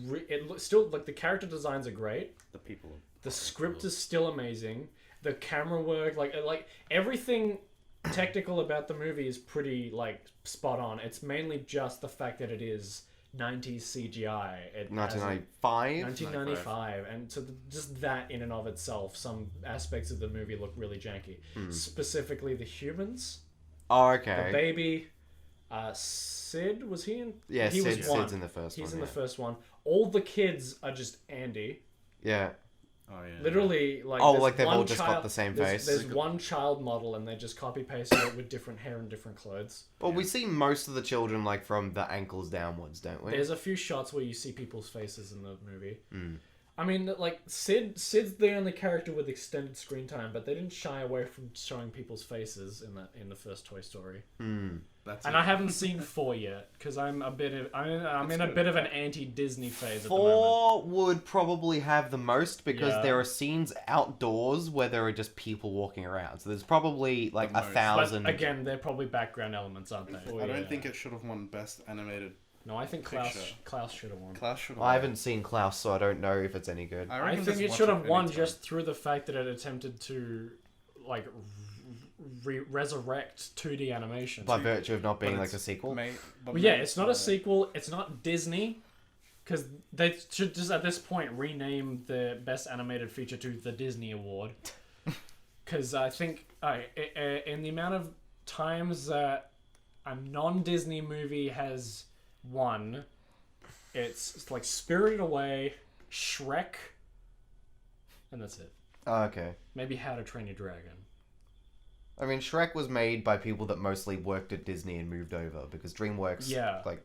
still like the character designs are great.
the people.
The script is still amazing. The camera work, like everything technical about the movie is pretty like spot on. It's mainly just the fact that it is 90s CGI.
1995.
1995, and so just that in and of itself, some aspects of the movie look really janky. Specifically, the humans,
Oh,
the
okay.
baby, Sid was he in?
Yeah,
he was one.
Sid's in the first one.
He's in
yeah.
the first one. All the kids are just Andy.
Yeah.
Oh yeah.
Literally, like
Oh,
there's
like they've all
one
just
child,
got the same
there's-
face.
There's one child model, and they just copy pasted it with different hair and different clothes.
Well, we see most of the children like from the ankles downwards, don't we?
There's a few shots where you see people's faces in the movie.
Mm.
I mean, like Sid's the only character with extended screen time, but they didn't shy away from showing people's faces in the first Toy Story.
That's
And I haven't seen 4 yet because I'm in a bit of an anti-Disney phase at the moment.
4 would probably have the most because
Yeah.
there are scenes outdoors where there are just people walking around. So there's probably like
The most.
1,000.
But again, they're probably background elements, aren't they?
I don't think it should have won Best Animated.
No, I think
Picture.
Klaus should have won.
Class should have.
I haven't seen Klaus, so I don't know if it's any good.
I
reckon
think
just
it
watch
should have won
anytime.
just through the fact that it attempted to, like, resurrect 2D animation.
By virtue of not being
But
like
it's
a sequel.
Well, yeah, it's not a sequel. It's not Disney, because they should just at this point rename the Best Animated Feature to the Disney Award. Because I think in the amount of times that a non-Disney movie has won, it's like Spirited Away, Shrek, and that's it.
Oh, okay.
Maybe How to Train Your Dragon.
I mean, Shrek was made by people that mostly worked at Disney and moved over because DreamWorks,
Yeah.
like,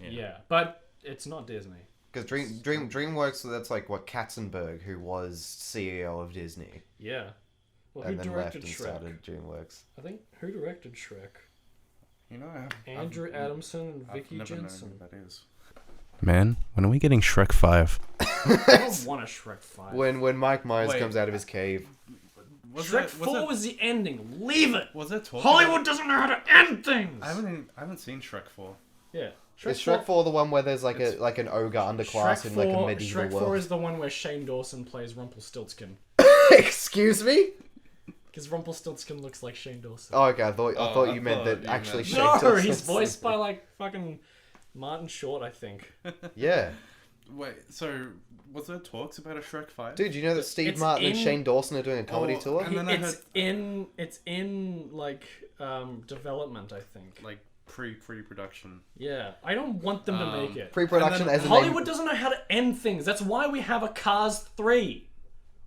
Yeah, but it's not Disney.
because DreamWorks, that's like what Katzenberg, who was CEO of Disney,
Yeah. Well, who
and then left
directed
and
Shrek?
started DreamWorks.
I think who directed Shrek?
You know,
Andrew Adamson and Vicky
never
Jensen.
known who that is. Man, when are we getting Shrek 5?
I don't want a Shrek 5.
When Mike Myers
Wait.
comes out of his cave.
Shrek 4 was the ending. Leave it!
Was there talk?
Hollywood doesn't know how to end things!
I haven't seen Shrek 4.
Yeah.
Is Shrek 4 the one where there's like an ogre underclass in like a medieval
Shrek 4
world?
is the one where Shane Dawson plays Rumpelstiltskin.
Excuse me?
Because Rumpelstiltskin looks like Shane Dawson.
Oh, okay. I thought you meant that
you
actually
meant-
Shane
No,
Dawson-
he's voiced by like fucking Martin Short, I think.
Yeah.
Wait, so was there talks about a Shrek 5?
Dude, you know that Steve
It's
Martin and
in-
Shane Dawson are doing a comedy
Oh,
tour?
and then I
It's in like development, I think.
Like pre-production.
Yeah, I don't want them to make it.
Pre-production
and then
as in
Hollywood doesn't know how to end things. That's why we have a Cars 3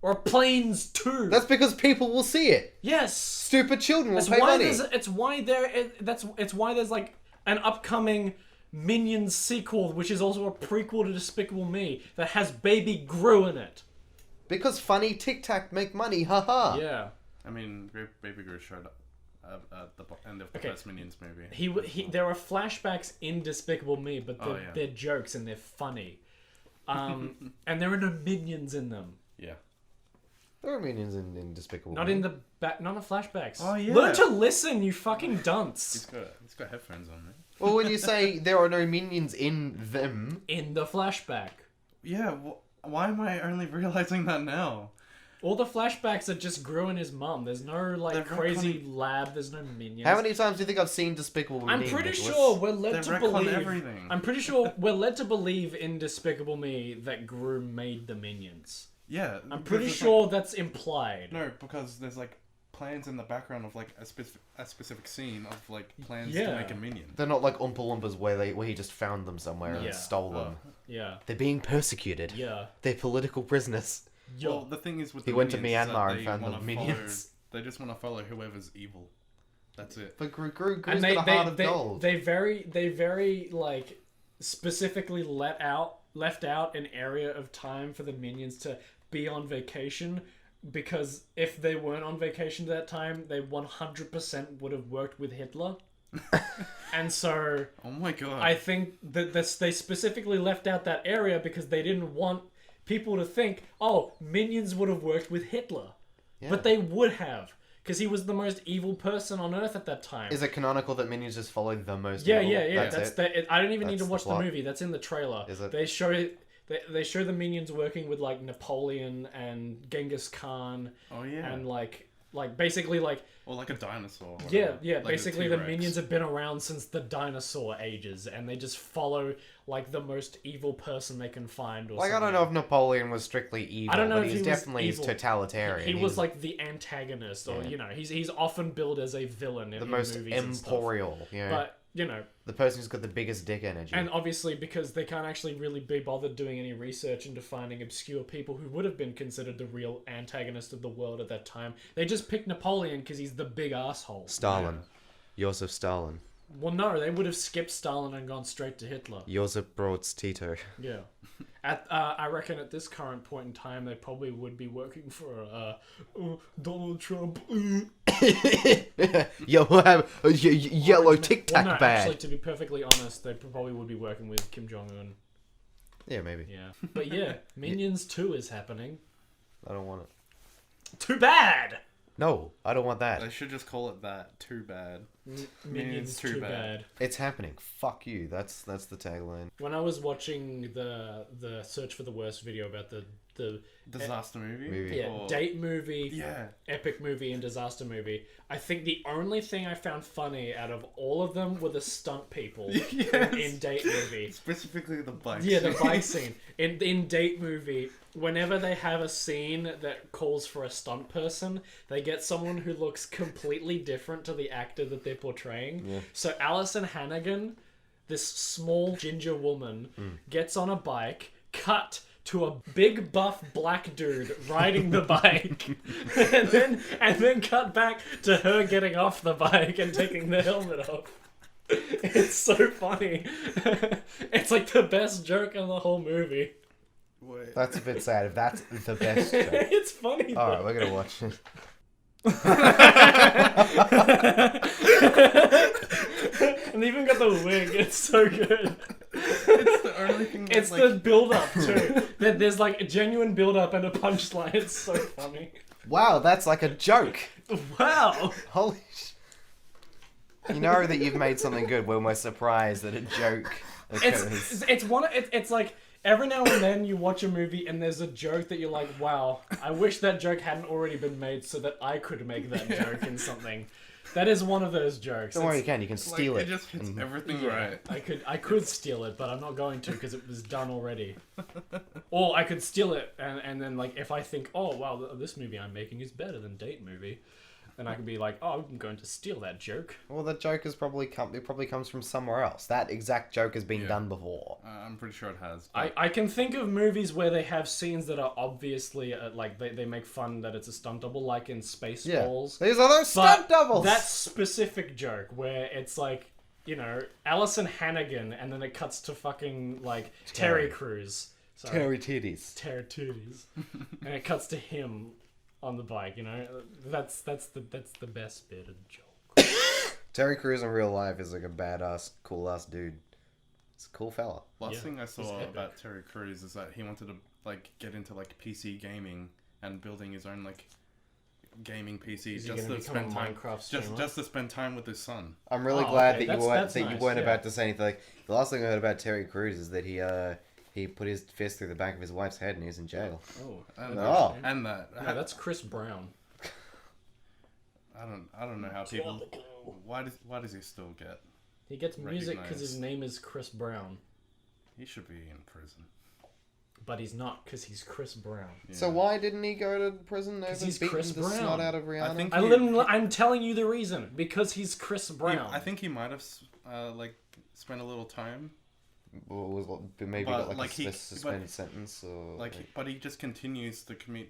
or a Planes 2.
That's because people will see it.
yes.
Stupid children will
That's
pay
why
money.
it's why there's like an upcoming Minions sequel, which is also a prequel to Despicable Me that has Baby Gru in it.
Because funny Tic Tac make money, haha.
Yeah.
I mean, Baby Groot showed up at the end of the
Okay.
first Minions movie.
He there are flashbacks in Despicable Me, but they're,
Oh, yeah.
they're jokes and they're funny. And there are no minions in them.
Yeah.
There are minions in Despicable
Not
Me.
in the not the flashbacks.
Oh, yeah.
Learn to listen, you fucking dunce.
He's got headphones on, man.
Well, when you say there are no minions in them,
In the flashback.
Yeah. Why am I only realizing that now?
All the flashbacks are just Gru and his mum. There's no like
They're
crazy lab. There's no minions.
how many times do you think I've seen Despicable Me?
I'm pretty
Nicholas?
sure we're led
They
to
retcon
believe.
everything.
I'm pretty sure we're led to believe in Despicable Me that Gru made the minions.
Yeah.
I'm
because
pretty
it's
sure that's implied.
Like, no, because there's like plans in the background of like a specific scene of like plans
Yeah.
to make a minion.
They're not like Oompa Loompas where he just found them somewhere
Yeah.
and stole them.
Yeah.
They're being persecuted.
Yeah.
They're political prisoners.
Yo.
Well, the thing is with
He
the
went to
minions is that
Myanmar and
they
found the
wanna
minions.
They just want to follow whoever's evil. That's it.
But Gru's
and
got a heart of
they,
gold.
they very like specifically left out an area of time for the minions to be on vacation, because if they weren't on vacation at that time, they 100% would have worked with Hitler. And so
Oh my god.
I think that they specifically left out that area because they didn't want people to think, oh, minions would have worked with Hitler.
Yeah.
But they would have, because he was the most evil person on Earth at that time.
Is it canonical that minions just follow the most
Yeah,
evil?
yeah.
That's it?
That. I don't even need
That's
to
the
watch the
plot.
movie. That's in the trailer.
Is it?
They show the minions working with like Napoleon and Genghis Khan
Oh yeah.
and like basically like
Or like a dinosaur. or
yeah,
whatever.
yeah.
Like a
Basically, the
T-Rex.
minions have been around since the dinosaur ages, and they just follow like the most evil person they can find. Or
Like, I
something.
don't know if Napoleon was strictly evil,
I don't know
but
if
he's
he was
definitely
evil.
totalitarian.
He was like the antagonist, or
Yeah.
he's often billed as a villain in
the most
movies and stuff.
emporial,
But
the person who's got the biggest dick energy.
and obviously because they can't actually really be bothered doing any research into finding obscure people who would have been considered the real antagonist of the world at that time, they just picked Napoleon because he's the big asshole.
Stalin. Joseph Stalin.
Well, no, they would have skipped Stalin and gone straight to Hitler.
Joseph Broz Tito.
Yeah. I reckon at this current point in time, they probably would be working for Donald Trump.
Yo, we'll have a yellow Tic Tac
Well, no,
bag.
actually, to be perfectly honest, they probably would be working with Kim Jong Un.
Yeah, maybe.
Yeah, but yeah, Minions 2 is happening.
I don't want it.
Too bad.
No, I don't want that.
They should just call it that. Too bad.
Minions too bad.
It's happening. Fuck you. That's the tagline.
When I was watching the search for the worst video about the
Disaster movie.
Movie.
Or-
date movie,
Yeah.
epic movie, and disaster movie, I think the only thing I found funny out of all of them were the stunt people in date movie.
Specifically the bikes.
Yeah, the bike scene. In date movie, whenever they have a scene that calls for a stunt person, they get someone who looks completely different to the actor that they're portraying.
Yeah.
So Alison Hannigan, this small ginger woman, gets on a bike, cut to a big buff black dude riding the bike, and then cut back to her getting off the bike and taking the helmet off. It's so funny. It's like the best joke in the whole movie.
Wait.
That's a bit sad if that's the best joke.
It's funny.
Alright, we're gonna watch it.
And they even got the wig. It's so good.
It's the only thing
It's
that's,
the build up too. There's like a genuine build up and a punchline. It's so funny.
Wow, that's like a joke.
Wow.
Holy sh... You know that you've made something good when we're surprised that a joke occurs.
It's like every now and then you watch a movie and there's a joke that you're like, wow, I wish that joke hadn't already been made so that I could make that joke in something. That is one of those jokes.
Don't worry,
It's-
you can
like,
steal
it
it.
just hits
and-
everything
Yeah,
right.
I could steal it, but I'm not going to because it was done already. Or I could steal it and then like if I think, oh wow, this movie I'm making is better than Date Movie, then I can be like, oh, I'm going to steal that joke.
Well, that joke is probably it probably comes from somewhere else. That exact joke has been
Yeah.
done before.
I'm pretty sure it has. But
I can think of movies where they have scenes that are obviously like they make fun that it's a stunt double, like in Spaceballs.
These are those
But
stunt doubles.
that specific joke where it's like, you know, Alison Hannigan, and then it cuts to fucking like Terry Crews. Sorry.
Terry titties.
Terry Tooties. And it cuts to him on the bike, you know? That's the best bit of the joke.
Terry Crews in real life is like a badass, cool ass dude. It's a cool fella.
last
Yeah,
thing I saw
it's epic.
about Terry Crews is that he wanted to like get into like PC gaming and building his own like gaming PC
Is he
just
gonna
to
become a
spend time
Minecraft streamer?
just to spend time with his son.
I'm really
Oh,
glad
okay,
that
that's
you
nice,
weren't
yeah.
about to say anything. Like, the last thing I heard about Terry Crews is that he put his fist through the back of his wife's head and he's in jail.
Oh.
And,
Oh.
and that
No, that's Chris Brown.
I don't know how people. Why does he still get?
He gets music because his
Recognized.
name is Chris Brown.
He should be in prison.
But he's not, because he's Chris Brown.
Yeah.
So why didn't he go to prison over
he's
beating
Chris
the
Brown.
snot out of Rihanna?
I think
I'm telling you the reason. Because he's Chris Brown.
I think he might have spent a little time.
Maybe
But,
got
like,
a
he-
suspended sentence or
But he just continues to commit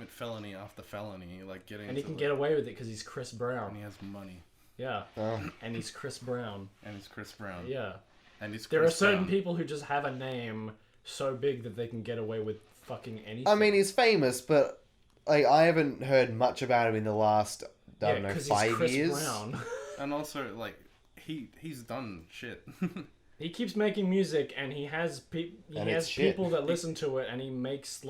felony after felony, getting.
And he can get away with it because he's Chris Brown.
And he has money.
Yeah.
Oh.
And he's Chris Brown.
And he's Chris Brown.
Yeah.
And he's.
There are
Chris
certain
Brown.
people who just have a name so big that they can get away with fucking anything.
I mean, he's famous, but I haven't heard much about him in the last, I don't know,
'cause
5
he's Chris
years.
Brown.
And also, he's done shit.
He keeps making music, and he has
And it's shit.
people that listen to it, and he makes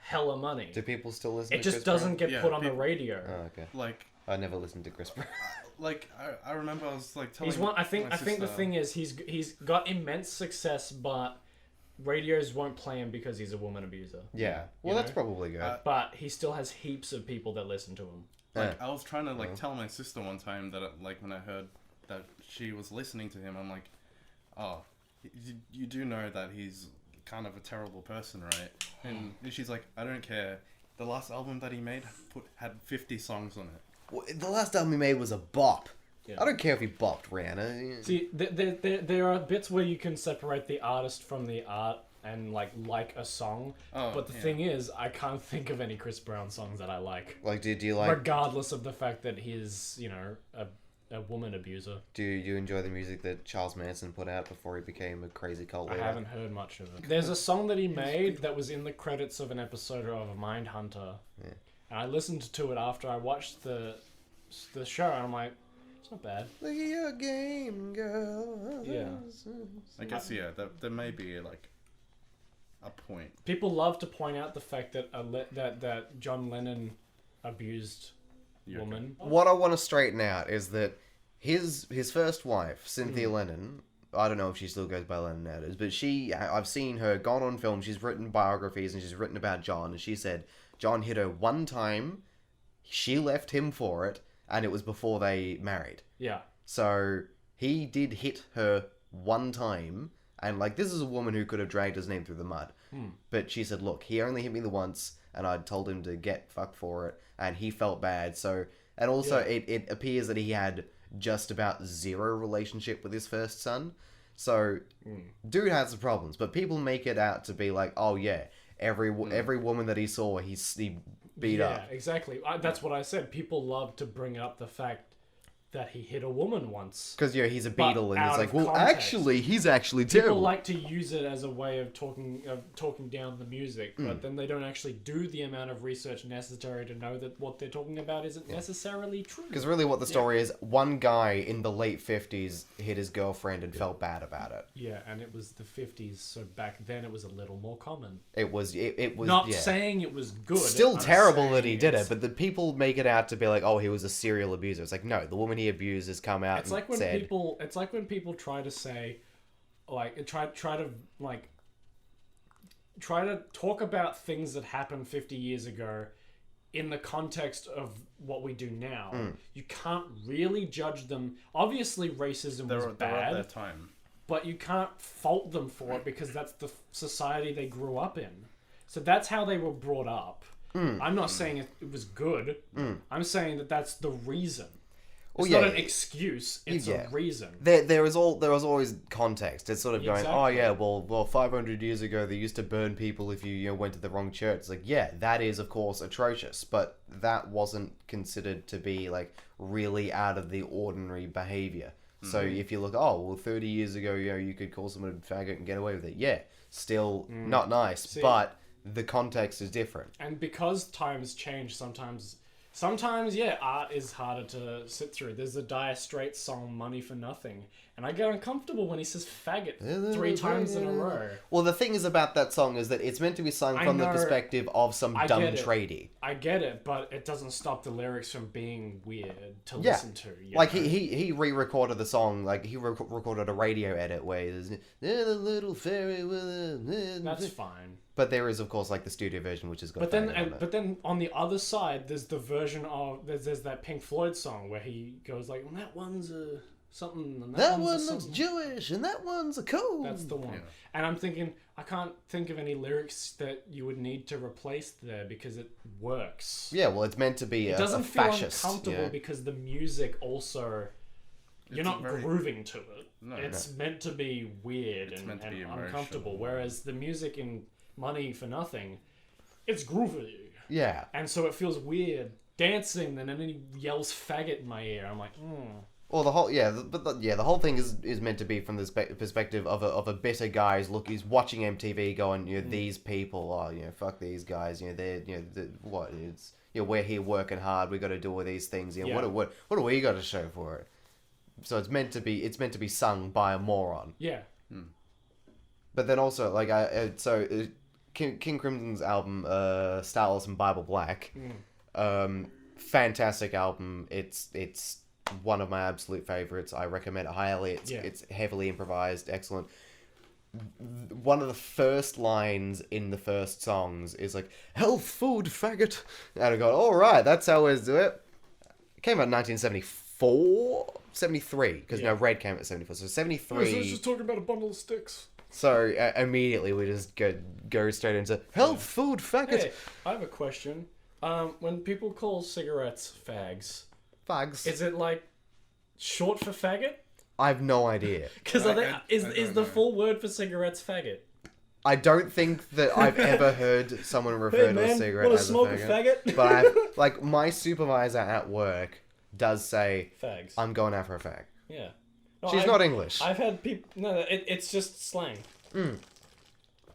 hella money.
Do people still listen
It
to
just
Chris
doesn't
Brown?
get
Yeah,
put on the
people-
radio.
Oh, okay. I never listened to Chris Brown.
I remember I was telling.
He's one. I think
my
the
sister-
thing is he's got immense success, but radios won't play him because he's a woman abuser.
Yeah. Well,
You
that's
know?
probably good.
But he still has heaps of people that listen to him.
I was trying to tell my sister one time that when I heard that she was listening to him, I'm like, oh, you do know that he's kind of a terrible person, right? And she's like, I don't care. The last album that he made had 50 songs on it.
Well, the last album he made was a bop.
Yeah.
I don't care if he bopped Rihanna.
See, there are bits where you can separate the artist from the art and like a song.
Oh,
But the
yeah.
thing is, I can't think of any Chris Brown songs that I like.
Like, do you like?
Regardless of the fact that he's, a woman abuser.
Do you enjoy the music that Charles Manson put out before he became a crazy cult
I
leader?
haven't heard much of it. There's a song that he made that was in the credits of an episode of Mindhunter.
Yeah.
And I listened to it after I watched the show, and I'm like, it's not bad.
Look at your game, girl.
Yeah.
I guess, yeah, there may be a point.
People love to point out the fact that that John Lennon abused
Yoko.
woman.
What I want to straighten out is that his first wife, Cynthia Lennon, I don't know if she still goes by Lennon nowadays, but I've seen her gone on film, she's written biographies and she's written about John, and she said John hit her one time, she left him for it, and it was before they married.
Yeah.
So he did hit her one time, and this is a woman who could have dragged his name through the mud. But she said, look, he only hit me the once, and I told him to get fucked for it, and he felt bad. So, and also it appears that he had just about zero relationship with his first son. So, dude has some problems, but people make it out to be like, oh yeah, every woman that he saw, he beat up.
Yeah, exactly. That's what I said. People love to bring up the fact that he hit a woman once.
Because, he's a
But
Beatle, and
out
it's like,
of
well,
context.
actually, he's actually
People
terrible.
like to use it as a way of talking down the music, but then they don't actually do the amount of research necessary to know that what they're talking about isn't necessarily true.
Because really what the story is, one guy in the late 50s hit his girlfriend and felt bad about it.
Yeah, and it was the 50s, so back then it was a little more common.
It was
Not
yeah.
saying it was good.
Still
I'm
terrible
saying
that he did it,
it's-
but the people make it out to be like, oh, he was a serial abuser. It's like, no, the woman he abused has come out
It's
and
like when
said...
people. It's like when people try to say, try to talk about things that happened 50 years ago, in the context of what we do now. You can't really judge them. Obviously, racism was
They're at
bad,
their time.
but you can't fault them for it because that's the society they grew up in. So that's how they were brought up. I'm not saying it was good. I'm saying that that's the reason. It's
Well,
not
yeah,
an excuse. It's
yeah.
a reason.
There was always context. It's sort of going, oh
Exactly.
yeah, well, 500 years ago they used to burn people if you went to the wrong church. It's like, yeah, that is of course atrocious, but that wasn't considered to be really out of the ordinary behavior. So if you look, 30 years ago, you could call someone a faggot and get away with it. Yeah, still not nice, but the context is different.
And because times change, sometimes, art is harder to sit through. There's the Dire Straits song "Money for Nothing," and I get uncomfortable when he says "faggot" 3 times in a row.
Well, the thing is about that song is that it's meant to be sung
I
from the
know.
perspective of some
I
dumb
get it.
tradie.
I get it, but it doesn't stop the lyrics from being weird to
Yeah.
listen to. you
Like
know?
he re-recorded the song. He recorded a radio edit where there's a little fairy with a...
That's fine.
But there is of course the studio version, which has got.
But then,
faggot on it.
but then on the other side, there's the version of there's that Pink Floyd song where he goes like, well, "That one's a something. And
That one
one's a
looks
something.
Jewish, and that one's a cool.
That's the one.
Yeah.
And I'm thinking, I can't think of any lyrics that you would need to replace there because it works.
Yeah, well, it's meant to be
It
a
doesn't feel
fascist.
uncomfortable
Yeah.
because the music also, you're
It's
not
very-
grooving to it.
No.
It's meant to be weird
It's
and,
meant to be
uncomfortable.
emotional.
Whereas the music in Money for Nothing, it's groovy.
Yeah.
And so it feels weird dancing, and then he yells faggot in my ear. I'm like,
Well, the whole the whole thing is meant to be from the perspective of a bitter guy who's watching MTV, going, these people, fuck these guys, they're, what it's, we're here working hard, we got to do all these things,
Yeah.
what do we got to show for it? So it's meant to be sung by a moron.
yeah.
But then also, like, King Crimson's album, Star Wars and Bible Black, fantastic album. It's one of my absolute favorites. I recommend it highly. It's heavily improvised, excellent. One of the first lines in the first songs is like, health food, faggot. And I go, all right, that's how we do it. It came out in 1974, 73, because Red came out in 74. So 73.
talking about a bundle of sticks.
So immediately we just go straight into health food, faggot.
Hey, I have a question. When people call cigarettes fags,
Fags.
is it like short for faggot?
I have no idea.
Because
I
is
don't
the
know.
full word for cigarettes faggot?
I don't think that I've ever heard someone refer to a cigarette
wanna
as
smoke
a
a
faggot.
faggot?
But I've, like, my supervisor at work does say,
Fags.
I'm going out for a fag.
Yeah. No,
She's not English.
I've had people. No, it's just slang.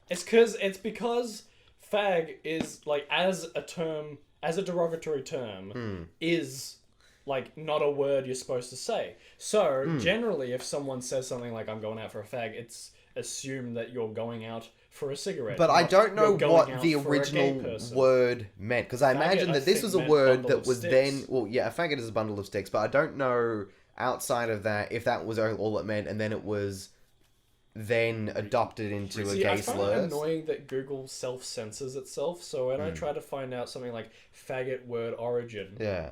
It's because fag is like as a derogatory term is like not a word you're supposed to say. So generally, if someone says something like "I'm going out for a fag," it's assumed that you're going out for a cigarette.
But I
not
don't know
you're going
what
out
the
for a gay
original
person.
word meant. Because I imagine
I
that this
think
was a
meant
word
bundle
that
of
was
sticks.
then... Well, yeah, a faggot is a bundle of sticks. But I don't know outside of that if that was all it meant. And then it was then adopted into a
See,
gay
I find
slur.
it annoying that Google self-censors itself. So when I try to find out something like faggot word origin,
Yeah,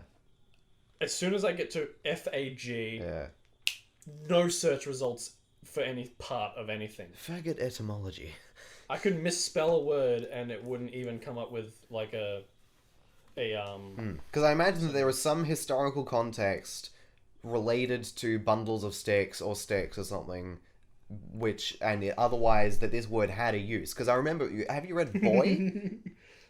as soon as I get to FAG,
yeah.
no search results for any part of anything.
Faggot etymology.
I could misspell a word and it wouldn't even come up with like a
Because I imagine that there was some historical context related to bundles of sticks or something, otherwise that this word had a use. Because I remember, have you read Boy?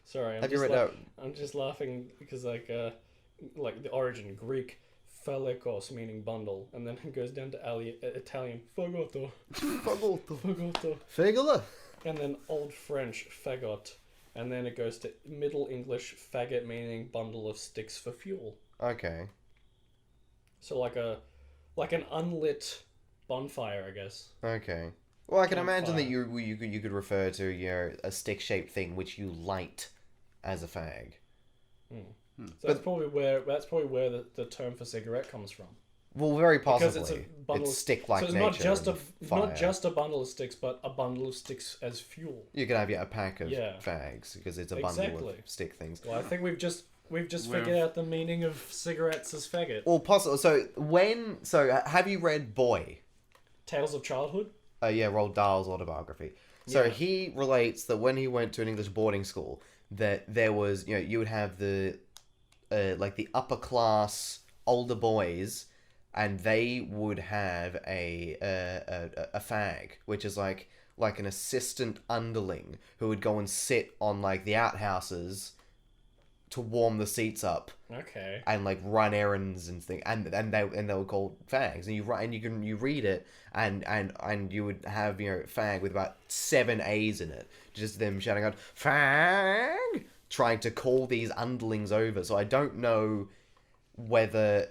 Sorry,
Have you read that?
I'm just laughing because like the origin Greek phalikos meaning bundle, and then it goes down to Italian fagotto, fagotto,
Figula?
and then Old French fagot, and then it goes to Middle English faggot meaning bundle of sticks for fuel.
Okay.
So like an unlit bonfire, I guess.
Okay. Well, I can imagine that
Campfire.
you could refer to a stick-shaped thing which you light as a fag.
So that's probably where the term for cigarette comes from.
Well, very
Because
possibly.
it's a bundle.
It's stick-like
so it's
nature.
not just
and fire.
not just a bundle of sticks, but a bundle of sticks as fuel.
You can have a pack of
Yeah.
fags because it's a bundle
Exactly.
of stick things.
Well, I think we've just
We've-
figured out the meaning of cigarettes as faggot.
Well, possible. So have you read Boy?
Tales of Childhood.
Yeah, Roald Dahl's autobiography. So
Yeah.
he relates that when he went to an English boarding school, that there was, you would have the, like the upper class older boys, and they would have a fag, which is like an assistant underling who would go and sit on like the outhouses to warm the seats up
Okay.
and like run errands and things, and they were called fags, and you read it and you would have fag with about 7 A's in it, just them shouting out fag, trying to call these underlings over. So I don't know whether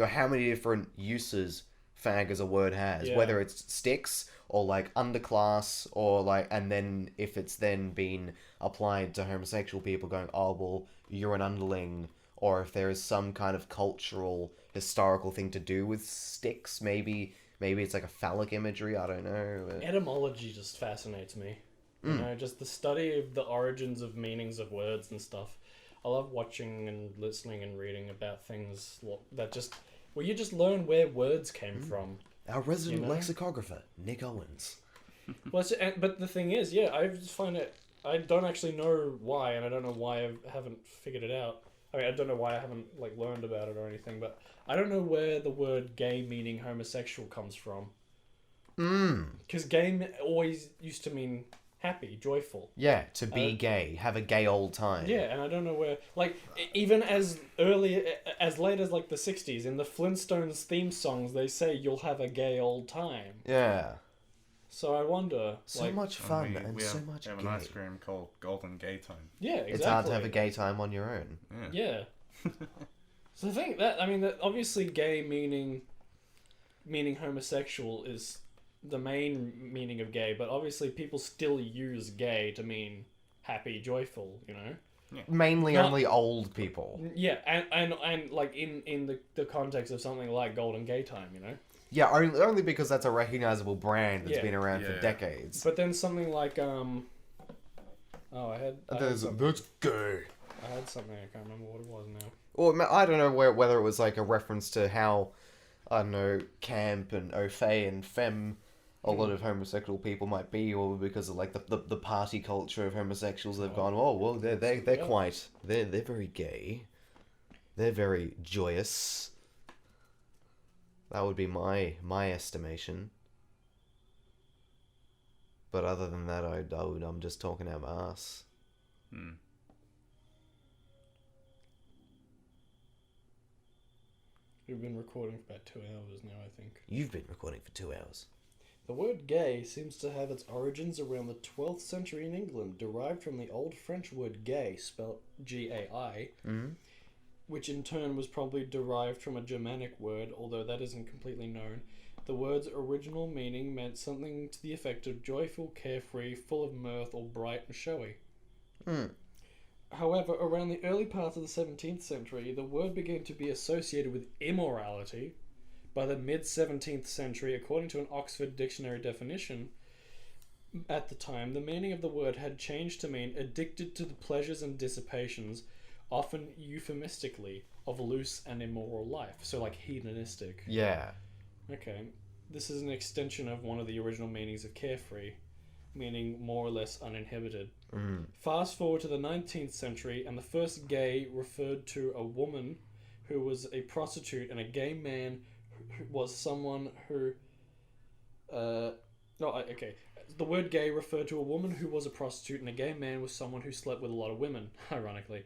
how many different uses fag as a word has,
Yeah.
whether it's sticks or like underclass, or like, and then if it's then been applied to homosexual people going, oh well, you're an underling, or if there is some kind of cultural historical thing to do with sticks, maybe it's like a phallic imagery, I don't know.
Etymology just fascinates me. You know, just the study of the origins of meanings of words and stuff. I love watching and listening and reading about things that just where you just learn where words came from.
Our resident
You know?
lexicographer, Nick Owens.
Well, but the thing is, yeah, I just find it. I don't actually know why, and I don't know why I haven't figured it out. I mean, I don't know why I haven't like learned about it or anything, but I don't know where the word "gay" meaning homosexual comes from. Because gay always used to mean happy, joyful.
Yeah, to be gay, have a gay old time.
Yeah, and I don't know where, like, even as late as like the 60s, in the Flintstones theme songs, they say you'll have a gay old time.
Yeah.
So I wonder,
So
like,
much fun and
we
so
have,
much
we have
gay.
an ice cream called Golden Gay Time.
yeah, exactly.
It's hard to have a gay time on your own.
Yeah. So I think that, I mean, that obviously gay meaning homosexual is the main meaning of gay, but obviously people still use gay to mean happy, joyful, you know?
Mainly
Not-
only old people.
Yeah, and like in the context of something like Golden Gay Time, you know?
Yeah, only because that's a recognizable brand that's
Yeah.
been around for
Yeah.
decades.
But then something like I had something.
That's gay.
I had something, I can't remember what it was now.
Well, I don't know whether it was like a reference to how, I don't know, camp and au fait and femme a lot of homosexual people might be, or because of like the party culture of homosexuals, they've gone, oh well, they're
Yeah.
quite they're very gay, they're very joyous. That would be my estimation. But other than that, I'm just talking out my ass.
We've been recording for about 2 hours now, I think.
You've been recording for 2 hours.
The word gay seems to have its origins around the 12th century in England, derived from the Old French word gay, spelled G-A-I, which in turn was probably derived from a Germanic word, although that isn't completely known. The word's original meaning meant something to the effect of joyful, carefree, full of mirth, or bright and showy. However, around the early part of the 17th century, the word began to be associated with immorality. By the mid-17th century, according to an Oxford Dictionary definition, at the time, the meaning of the word had changed to mean addicted to the pleasures and dissipations, often euphemistically, of loose and immoral life. So, like, hedonistic.
Yeah.
Okay. This is an extension of one of the original meanings of carefree, meaning more or less uninhibited. Fast forward to the 19th century, and the first gay referred to a woman who was a prostitute, and a gay man who was someone who... okay. The word gay referred to a woman who was a prostitute, and a gay man was someone who slept with a lot of women, ironically.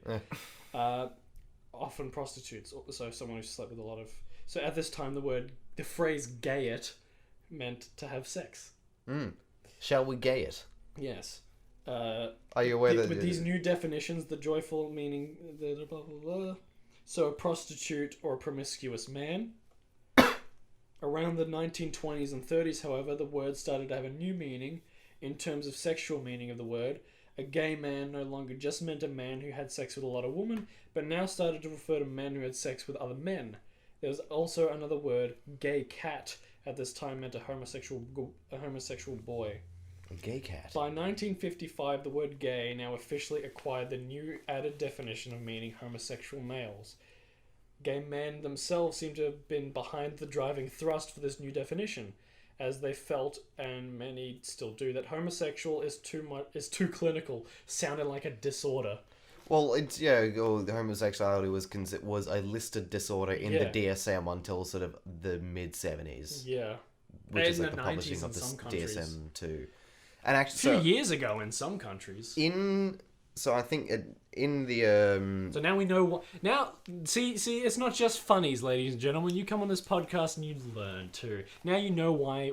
Often prostitutes, so someone who slept with a lot of... So at this time, the phrase gay it meant to have sex.
Shall we gay it?
Yes.
Are you aware that
With these new definitions, the joyful meaning, the blah blah blah. So a prostitute or a promiscuous man. Around the 1920s and 30s, however, the word started to have a new meaning in terms of sexual meaning of the word. A gay man no longer just meant a man who had sex with a lot of women, but now started to refer to men who had sex with other men. There was also another word, gay cat, at this time meant a homosexual boy.
a gay cat?
By 1955, the word gay now officially acquired the new added definition of meaning homosexual males. Gay men themselves seem to have been behind the driving thrust for this new definition, as they felt, and many still do, that homosexual is too clinical, sounding like a disorder.
Well, it's the homosexuality was a listed disorder in the DSM until sort of the mid '70s.
Yeah,
which
in
is like
the
the publishing
90s
of
in
the
some countries.
DSM too. And
A
actually,
few years ago in some countries.
I think in the
So now we know what. Now, see, it's not just funnies, ladies and gentlemen. You come on this podcast and you learn too. Now you know why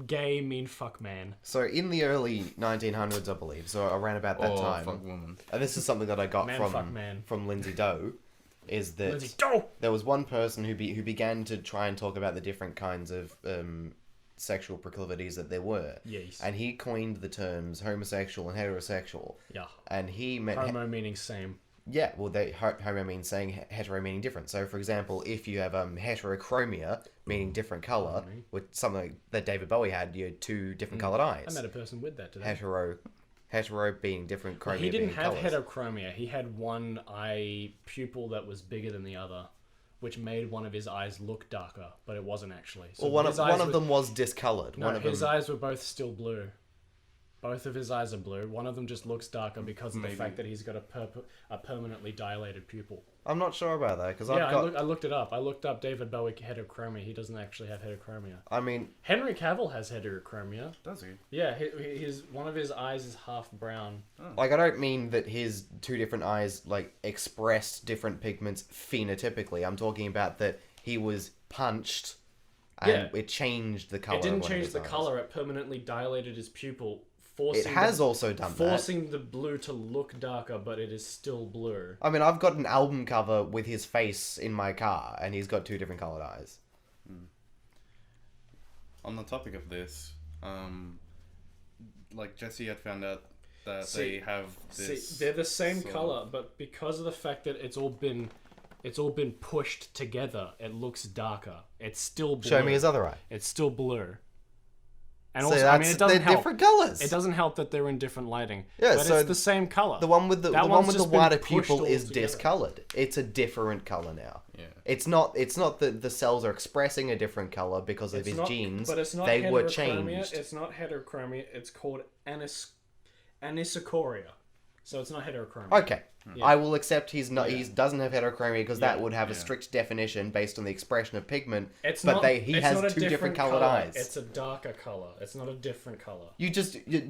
gay mean fuck man.
so in the early 1900s, I believe, so around about that time.
Fuck woman.
And this is something that I got
Man, fuck man.
from Lindsay Doe, is that
Lindsay Doe!
there was one person who began to try and talk about the different kinds of sexual proclivities that there were.
Yes.
And he coined the terms homosexual and heterosexual.
Yeah.
And he meant
Homo meaning same.
yeah, well, homo means saying hetero meaning different. So, for example, if you have heterochromia meaning different color, with something that David Bowie had, you had two different colored eyes.
I met a person with that today.
Hetero being different, chromia
He didn't
being
have
colours.
heterochromia. He had one eye pupil that was bigger than the other, which made one of his eyes look darker, but it wasn't actually. So
Well, one
his
of
eyes
them was discolored.
No,
One of
his
them.
eyes were both still blue. Both of his eyes are blue. One of them just looks darker because of the fact that he's got a permanently dilated pupil.
I'm not sure about that because
Yeah,
I've got.
I looked it up. I looked up David Bowie heterochromia. He doesn't actually have heterochromia.
I mean,
Henry Cavill has heterochromia.
Does he?
Yeah, one of his eyes is half brown.
like I don't mean that his two different eyes like expressed different pigments phenotypically. I'm talking about that he was punched, and it changed the color.
It didn't
of one of
change
his
the
eyes.
color. It permanently dilated his pupil.
It has also done that.
forcing the blue to look darker, but it is still blue.
I mean, I've got an album cover with his face in my car, and he's got two different colored eyes.
On the topic of this, like Jesse had found out that
See-
they have this.
they're the same
sort
color,
of-
but because of the fact that it's all been pushed together, it looks darker. It's still blue.
Show me his other eye.
It's still blue. And
So
also, I mean,
that's-
it doesn't
they're
help.
different colors.
It doesn't help that they're in different lighting.
Yeah,
but
so
it's the same color.
The one with the
That
one
one's
with the
just been
wider
pushed
pupil
all
is
together.
discolored. It's a different color now.
Yeah.
It's not that the cells are expressing a different color because of
It's
his
not,
genes.
but it's not
they were
heterochromia.
changed.
It's not heterochromia. It's called anisocoria. So it's not heterochromia.
Okay.
Yeah.
I will accept he's not.
Yeah.
He doesn't have heterochromia because that
Yeah.
would have a
Yeah.
strict definition based on the expression of pigment.
It's
but
not,
he
it's
has
not a
two different colored
color.
eyes.
It's a darker color. It's not a different color.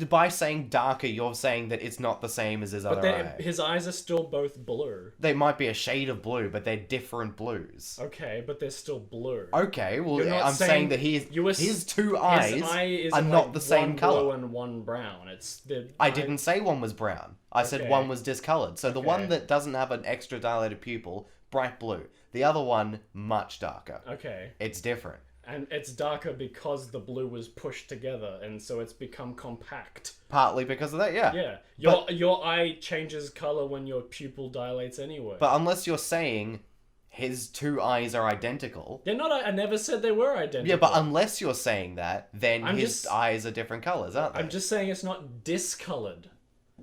By saying darker, you're saying that it's not the same as his
But
other eye.
his eyes are still both blue.
They might be a shade of blue, but they're different blues.
Okay, but they're still blue.
Okay, well,
You're not
I'm saying that his two eyes
His eye is
are
like
not the same
one
color.
blue and one brown.
I didn't say one was brown. I said
Okay.
one was discolored. So the
Okay.
one that doesn't have an extra dilated pupil, bright blue. The other one, much darker.
Okay,
It's different.
and it's darker because the blue was pushed together, and so it's become compact.
Partly because of that, yeah.
Yeah, your eye changes color when your pupil dilates anyway.
But unless you're saying his two eyes are identical.
They're not. I never said they were identical.
Yeah, but unless you're saying that, then
I'm
his
just-
eyes are different colors, aren't they?
I'm just saying it's not discolored.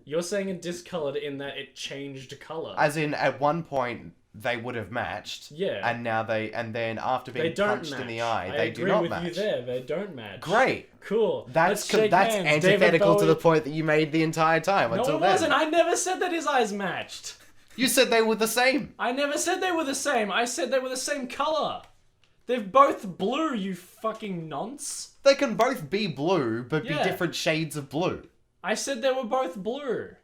You're saying it discolored in that it changed color.
As in, at one point, they would have matched.
Yeah.
And then after
They
being
don't
punched
match.
in the eye,
I
they
agree
do not
with
match.
you there. They don't match.
Great.
Cool.
That's
Let's shake hands. David
antithetical to the
Bowie-
point that you made the entire time
No,
until
it
then.
wasn't. I never said that his eyes matched.
You said they were the same.
I never said they were the same. I said they were the same color. They're both blue, you fucking nonce.
They can both be blue, but
Yeah.
be different shades of blue.
I said they were both blue.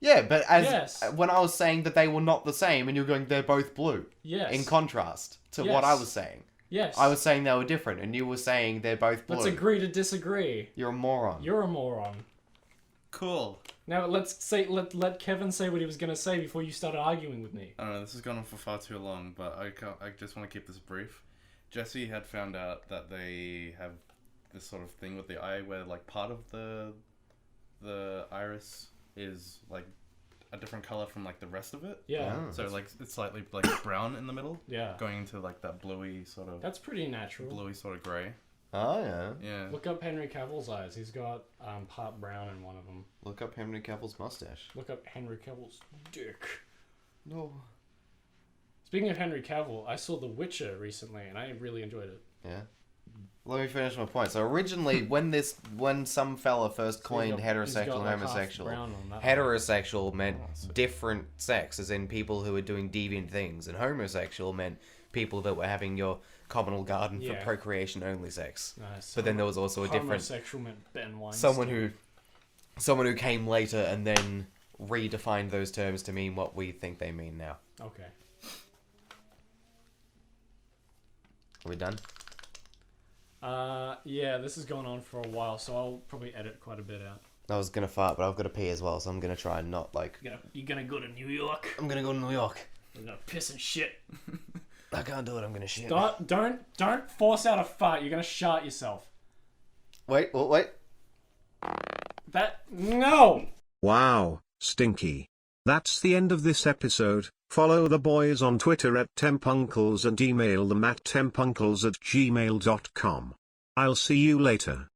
Yeah, but
Yes.
when I was saying that they were not the same, and you're going, they're both blue.
Yes.
In contrast to what
Yes.
I was saying.
Yes.
I was saying they were different, and you were saying they're both blue.
Let's agree to disagree.
You're a moron.
You're a moron.
Cool.
Now let Kevin say what he was gonna say before you started arguing with me.
I don't know, this has gone on for far too long, but I just want to keep this brief. Jesse had found out that they have this sort of thing with the eye where like part of the iris is like a different color from like the rest of it.
Yeah.
Oh.
So like it's slightly like brown in the middle,
Yeah.
going into like that bluey sort of
That's pretty natural.
grey.
Oh, yeah.
Yeah.
Look up Henry Cavill's eyes. He's got part brown in one of them.
Look up Henry Cavill's mustache.
Look up Henry Cavill's dick.
No.
Speaking of Henry Cavill, I saw The Witcher recently, and I really enjoyed it.
Yeah. Let me finish my point. So originally, when some fella first coined
He's got,
heterosexual and
like, half
homosexual,
brown on that one.
heterosexual meant different sex, as in people who were doing deviant things, and homosexual meant people that were having your communal garden for
Yeah.
procreation only sex.
Nice.
But then there was also a different
Homosexual meant Ben Weinstein.
someone who came later and then redefined those terms to mean what we think they mean now.
Okay.
Are we done?
Yeah, this has gone on for a while, so I'll probably edit quite a bit out.
I was gonna fart, but I've got to pee as well, so I'm gonna try and not like.
You gonna go to New York?
I'm gonna go to New York.
You're gonna piss and shit.
I can't do it. I'm gonna shit.
Don't force out a fart. You're gonna shart yourself.
Wait.
No.
Wow, stinky. That's the end of this episode. Follow the boys on Twitter at tempuncles and email them at tempuncles@gmail.com. I'll see you later.